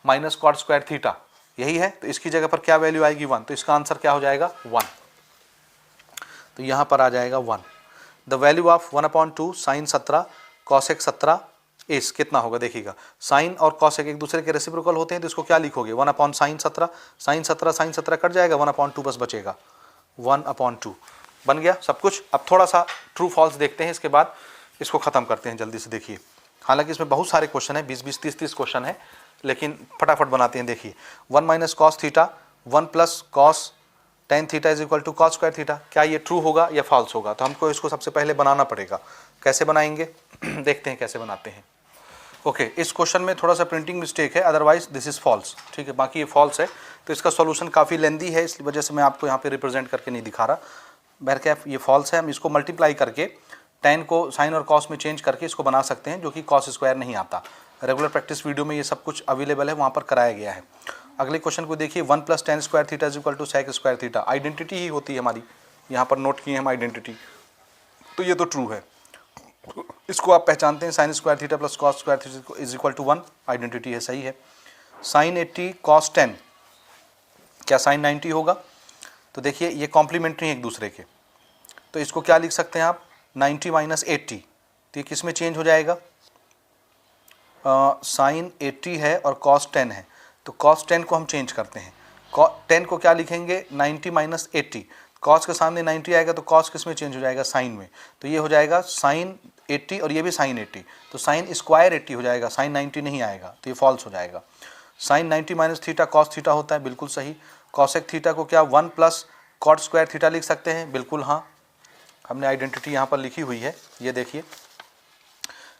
minus cot square theta, यही है, तो इसकी जगह पर क्या वैल्यू आएगी, 1, तो इसका आंसर क्या हो जाएगा, 1। तो यहाँ पर आ जाएगा 1। The value of 1/2 sine 17 cosec 17 is कितना होगा, देखिएगा साइन और कॉसेक एक दूसरे के रेसिप्रोकल होते हैं, तो इसको क्या लिखोगे, 1/sin 17, साइन 17 कट जाएगा, 1/2 बस बचेगा, 1/2 बन गया सब कुछ। अब थोड़ा सा ट्रू फॉल्स देखते हैं, इसके बाद इसको ख़त्म करते हैं जल्दी से। देखिए, हालांकि इसमें बहुत सारे क्वेश्चन है, 20 30 क्वेश्चन है, लेकिन फटाफट बनाते हैं। देखिए 1 minus cos theta 1 plus cos tan theta is equal to cos square theta, क्या ये ट्रू होगा या फॉल्स होगा, तो हमको इसको सबसे पहले बनाना पड़ेगा। कैसे बनाएंगे देखते हैं कैसे बनाते हैं। ओके, इस क्वेश्चन में थोड़ा सा प्रिंटिंग मिस्टेक है, अदरवाइज दिस इज फॉल्स। ठीक है, बाकी ये फॉल्स है, तो इसका सॉल्यूशन काफ़ी लेंदी है, इस वजह से मैं आपको यहाँ पे रिप्रेजेंट करके नहीं दिखा रहा। बहरकैफ ये फॉल्स है, हम इसको मल्टीप्लाई करके tan को साइन और कॉस में चेंज करके इसको बना सकते हैं, जो कि कॉस स्क्वायर नहीं आता। रेगुलर प्रैक्टिस वीडियो में ये सब कुछ अवेलेबल है, वहाँ पर कराया गया है। अगले क्वेश्चन को देखिए, 1 plus tan square theta is equal to sec square theta, identity ही होती है हमारी, यहाँ पर नोट किए हम आइडेंटिटी, तो ये तो ट्रू है। इसको आप पहचानते हैं, sine square theta plus cos square theta is equal to 1, identity है, सही है। साइन 80 कॉस 10, क्या साइन 90 होगा, तो देखिए ये कॉम्प्लीमेंट्री हैं एक दूसरे के, तो इसको क्या लिख सकते हैं आप, 90 माइनस 80, तो ये किस में चेंज हो जाएगा, साइन 80 है और कॉस 10 है, तो कॉस 10 को हम चेंज करते हैं, 10 को क्या लिखेंगे, 90 माइनस 80, कॉस के सामने 90 आएगा तो कॉस किस में चेंज हो जाएगा, साइन में, तो ये हो जाएगा साइन 80 और ये भी साइन 80, तो साइन स्क्वायर 80 हो जाएगा, साइन 90 नहीं आएगा, तो ये फॉल्स हो जाएगा। Sine 90 minus theta cos theta होता है, बिल्कुल सही। कॉसेक थीटा को क्या 1 प्लस कॉट स्क्वायर थीटा लिख सकते हैं, बिल्कुल हाँ, हमने आइडेंटिटी यहाँ पर लिखी हुई है, ये देखिए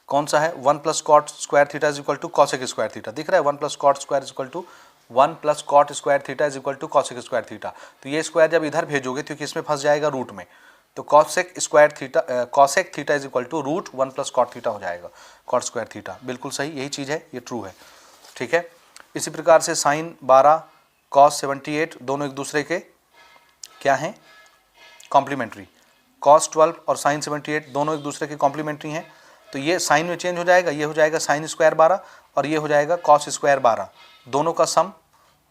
कौन सा है, 1 plus cot square theta is equal to cosec square theta, दिख रहा है, 1 plus cot square is equal to 1 plus cot square theta is equal to cosec square theta, तो ये स्क्वायर जब इधर भेजोगे तो इसमें फंस जाएगा रूट में, तो cosec square theta cosec theta is equal to root 1 plus cot theta हो जाएगा, कॉट स्क्वायर थीटा, बिल्कुल सही, यही चीज़ है, ये ट्रू है। ठीक है, इसी प्रकार से साइन 12 कॉस 78 दोनों एक दूसरे के क्या हैं, कॉम्प्लीमेंट्री, कॉस 12 और साइन 78 दोनों एक दूसरे के कॉम्प्लीमेंट्री हैं, तो ये साइन में चेंज हो जाएगा, ये हो जाएगा साइन स्क्वायर 12 और ये हो जाएगा कॉस स्क्वायर 12, दोनों का सम,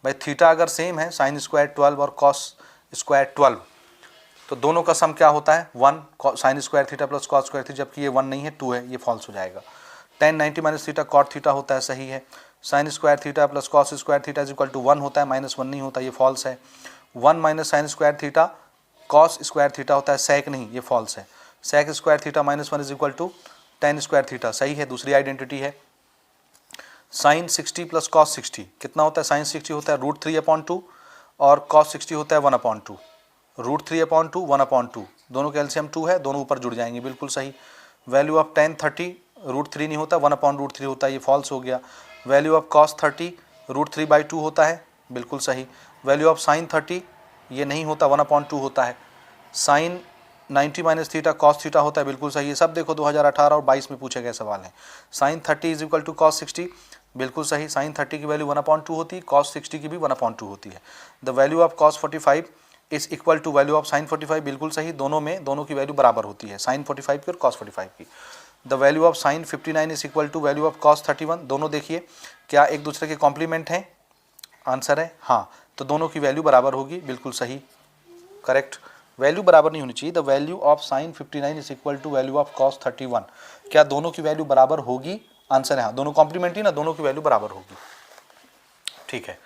भाई थीटा अगर सेम है, साइन स्क्वायर 12 और कॉस स्क्वायर 12, तो दोनों का सम क्या होता है, 1 sign square theta plus cos square theta, जबकि ये 1 नहीं है 2 है, ये फॉल्स हो जाएगा। tan 90 minus theta cot theta होता है, सही है। Sine square theta plus cos square theta is equal to 1 होता है, -1 नहीं होता, ये फॉल्स है। 1 minus sine square theta cos square theta होता है, सेक नहीं, ये फॉल्स है। Sec square theta minus 1 is equal to tan square theta, सही है, दूसरी आइडेंटिटी है। साइन 60 प्लस कॉस 60 कितना होता है? साइन 60 होता है √3/2 और कॉस 60 होता है 1/2। √3/2 1/2, दोनों का एलसीएम 2 है, दोनों ऊपर जुड़ जाएंगे, बिल्कुल सही। वैल्यू ऑफ tan 30 √3 नहीं होता, 1/√3 होता है, ये फॉल्स हो गया। वैल्यू ऑफ cos 30 √3/2 होता है, बिल्कुल सही। वैल्यू ऑफ साइन 30 ये नहीं होता, 1/2 होता है। Sine 90 minus theta cos theta होता है, बिल्कुल सही। ये सब देखो 2018 और 22 में पूछे गए सवाल हैं। Sine 30 is equal to cos 60, बिल्कुल सही। साइन 30 की वैल्यू 1/2 होती है, कॉस 60 की भी 1/2 होती है। The value of cos 45 is equal to value of sine 45, बिल्कुल सही। दोनों की वैल्यू बराबर होती है, साइन 45 की और cos 45 की। The value of sine 59 is equal to value of cos 31, दोनों देखिए क्या एक दूसरे के कॉम्प्लीमेंट हैं? आंसर है हाँ, तो दोनों की वैल्यू बराबर होगी, बिल्कुल सही, करेक्ट। वैल्यू बराबर नहीं होनी चाहिए। The value of sine 59 is equal to value of cos 31, क्या दोनों की वैल्यू बराबर होगी? आंसर है हाँ, दोनों कॉम्प्लीमेंट्री ना, दोनों की वैल्यू बराबर होगी, ठीक है।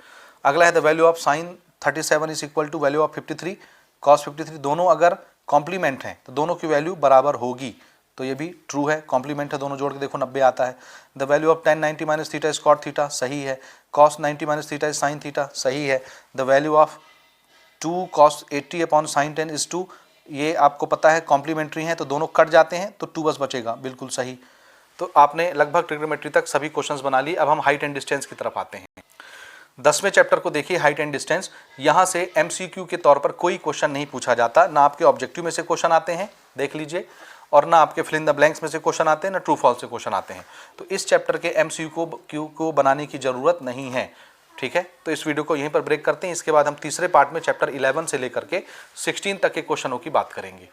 अगला है the value of sine 37 is equal to value of 53 cos 53, दोनों अगर कॉम्प्लीमेंट हैं तो दोनों की वैल्यू बराबर होगी, तो ये भी ट्रू है, कॉम्प्लीमेंट है, दोनों जोड़ के देखो 90 आता है। The value of tan 90 minus theta is cot theta, सही है। cos 90 minus theta is sin theta, सही है। The value of 2 cos 80 upon sin 10 is 2, ये आपको पता है कॉम्प्लीमेंट्री हैं तो दोनों कट जाते हैं तो 2 बस बचेगा, बिल्कुल सही। तो आपने लगभग ट्रिग्नोमेट्री तक सभी क्वेश्चंस बना लिए। अब हम हाइट एंड डिस्टेंस की तरफ आते हैं। 10वें चैप्टर को देखिए, हाइट एंड डिस्टेंस। यहाँ से MCQ के तौर पर कोई क्वेश्चन नहीं पूछा जाता, ना आपके ऑब्जेक्टिव में से क्वेश्चन आते हैं, देख लीजिए, और ना आपके फिल इन द ब्लैंक्स में से क्वेश्चन आते हैं, ना ट्रू फॉल्स से क्वेश्चन आते हैं। तो इस चैप्टर के MCQ को बनाने की ज़रूरत नहीं है, ठीक है। तो इस वीडियो को यहीं पर ब्रेक करते हैं। इसके बाद हम तीसरे पार्ट में चैप्टर 11 से लेकर के 16 तक के क्वेश्चनों की बात करेंगे।